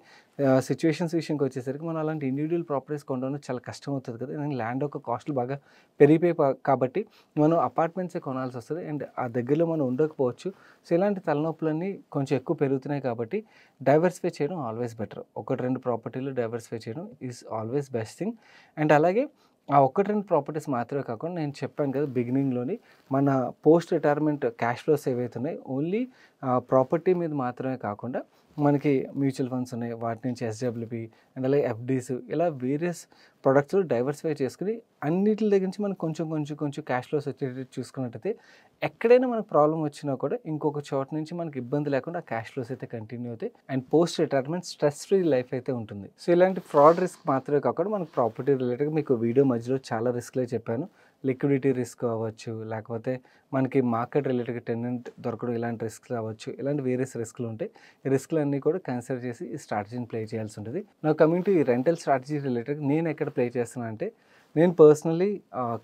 A: సిట్యుయేషన్స్ విషయంకి వచ్చేసరికి మనం అలాంటి ఇండివిడ్యువల్ ప్రాపర్టీస్ కొనడం చాలా కష్టం అవుతది కదా! ఎందుకంటే ల్యాండ్ యొక్క కాస్ట్‌లు బాగా పెరిగిపోయాయి కాబట్టి మనం అపార్ట్మెంట్సే కొనాల్సి వస్తది. అండ్ ఆ దగ్గరలో మనం ఉండకపోవచ్చు. సో, ఇలాంటి తలనొప్పులన్నీ కొంచెం ఎక్కువ పెరుగుతున్నాయి కాబట్టి డైవర్సిఫై చేయడం ఆల్వేస్ బెటర్. 1, 2 ప్రాపర్టీలు డైవర్సిఫై చేయడం is always best thing. And అలాగే ఆ 1, 2 ప్రాపర్టీస్ మాత్రమే కాకుండా నేను చెప్పాను కదా బిగినింగ్‌లోని మన పోస్ట్ రిటైర్మెంట్ క్యాష్ ఫ్లోస్ ఏవైతే ఉన్నాయో ఓన్లీ ప్రాపర్టీ మీద మాత్రమే కాకుండా మనకి మ్యూచువల్ ఫండ్స్ ఉన్నాయి. వాటి నుంచి ఎస్‌డబ్ల్యూపీ అండ్ అలాగే ఎఫ్‌డీస్ ఇలా వేరియస్ ప్రొడక్ట్స్ డైవర్సిఫై చేసుకొని అన్నిట్లి దగ్గర నుంచి మనకు కొంచెం క్యాష్ ఫ్లోస్ వచ్చేటట్టు చూసుకున్నట్టయితే ఎక్కడైనా మనకు ప్రాబ్లమ్ వచ్చినా కూడా ఇంకొక చోట నుంచి మనకి ఇబ్బంది లేకుండా ఆ క్యాష్ ఫ్లోస్ అయితే కంటిన్యూ అవుతాయి. And post retirement stress free life అయితే ఉంటుంది. సో, ఇలాంటి ఫ్రాడ్ రిస్క్ మాత్రమే కాకుండా మనకు ప్రాపర్టీ రిలేటెడ్‌గా మీకు వీడియో మధ్యలో చాలా రిస్క్‌లే చెప్పాను. లిక్విడిటీ రిస్క్ అవ్వచ్చు, లేకపోతే మనకి మార్కెట్ రిలేటెడ్‌గా టెనెంట్ దొరకడం ఇలాంటి రిస్క్స్ అవ్వచ్చు. ఇలాంటి వేరియస్ రిస్క్‌లు ఉంటాయి. ఈ రిస్క్‌లన్నీ కూడా కన్సిడర్ చేసి ఈ స్ట్రాటజీని ప్లే చేయాల్సి ఉంటుంది. నౌ కమింగ్ టు ఈ రెంటల్ స్ట్రాటజీ రిలేటెడ్ నేను ఎక్కడ ప్లే చేస్తున్నాను అంటే నేను పర్సనల్లీ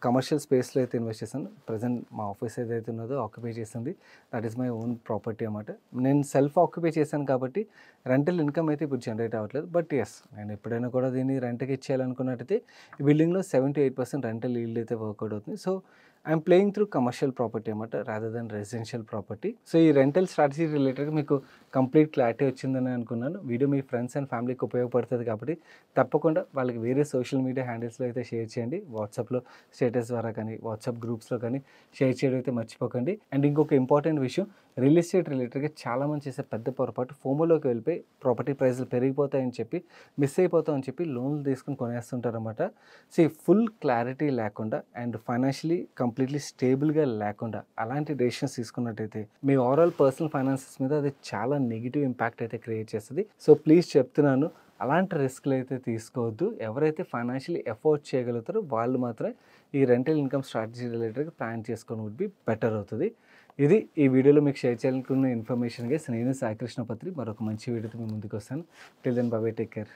A: కమర్షియల్ స్పేస్‌లో అయితే ఇన్వెస్ట్ చేశాను. ప్రెజెంట్ మా ఆఫీస్ ఏదైతే ఉన్నదో ఆక్యుపై చేసింది that is my own property అన్నమాట. నేను సెల్ఫ్ ఆక్యుపై చేశాను కాబట్టి రెంటల్ ఇన్కమ్ అయితే ఇప్పుడు జనరేట్ అవ్వట్లేదు. బట్ యెస్ నేను ఎప్పుడైనా కూడా దీన్ని రెంట్‌కి ఇచ్చేయాలనుకున్నట్టయితే ఈ బిల్డింగ్‌లో 7-8% రెంటల్ ఈల్డ్ అయితే వర్కౌట్ అవుతుంది. So, I'm playing through commercial property అన్నమాట rather than residential property. So, ఈ రెంటల్ స్ట్రాటజీ రిలేటెడ్‌గా మీకు కంప్లీట్ క్లారిటీ వచ్చిందని అనుకున్నాను. వీడియో మీ ఫ్రెండ్స్ అండ్ ఫ్యామిలీకి ఉపయోగపడుతుంది కాబట్టి తప్పకుండా వాళ్ళకి వేరే సోషల్ మీడియా హ్యాండిల్స్‌లో అయితే షేర్ చేయండి. వాట్సాప్‌లో స్టేటస్ ద్వారా కానీ, వాట్సాప్ గ్రూప్స్‌లో కానీ షేర్ చేయడం అయితే మర్చిపోకండి. అండ్ ఇంకొక ఇంపార్టెంట్ విషయం రియల్ ఎస్టేట్ రిలేటెడ్‌గా చాలామంది చేసే పెద్ద పొరపాటు ఫోమోలోకి వెళ్ళిపోయి ప్రాపర్టీ ప్రైస్‌లు పెరిగిపోతాయని చెప్పి మిస్ అయిపోతామని చెప్పి లోన్లు తీసుకొని కొనేస్తుంటారన్నమాట. ఫుల్ క్లారిటీ లేకుండా అండ్ ఫైనాన్షియలీ కంప్లీట్లీ స్టేబుల్‌గా లేకుండా అలాంటి డెసిషన్స్ తీసుకున్నట్టయితే మీ ఓవరాల్ పర్సనల్ ఫైనాన్సెస్ మీద అది చాలా నెగిటివ్ ఇంపాక్ట్ అయితే క్రియేట్ చేస్తది. సో, ప్లీజ్ చెప్తున్నాను అలాంటి రిస్క్‌లు అయితే తీసుకోవద్దు. ఎవరైతే ఫైనాన్షియలీ ఎఫోర్డ్ చేయగలుగుతారో వాళ్ళు మాత్రమే ఈ రెంటల్ ఇన్కమ్ స్ట్రాటజీ రిలేటెడ్‌గా ప్లాన్ చేసుకోవడం వుడ్ బి బెటర్ అవుతది. ఇది ఈ వీడియోలో మీకు షేర్ చేయాలనుకున్న ఇన్ఫర్మేషన్ గైస్. నేను సాయి కృష్ణ పత్రి మరొక మంచి వీడియోతో మీ ముందుకు వస్తాను. Till then bye bye, take care.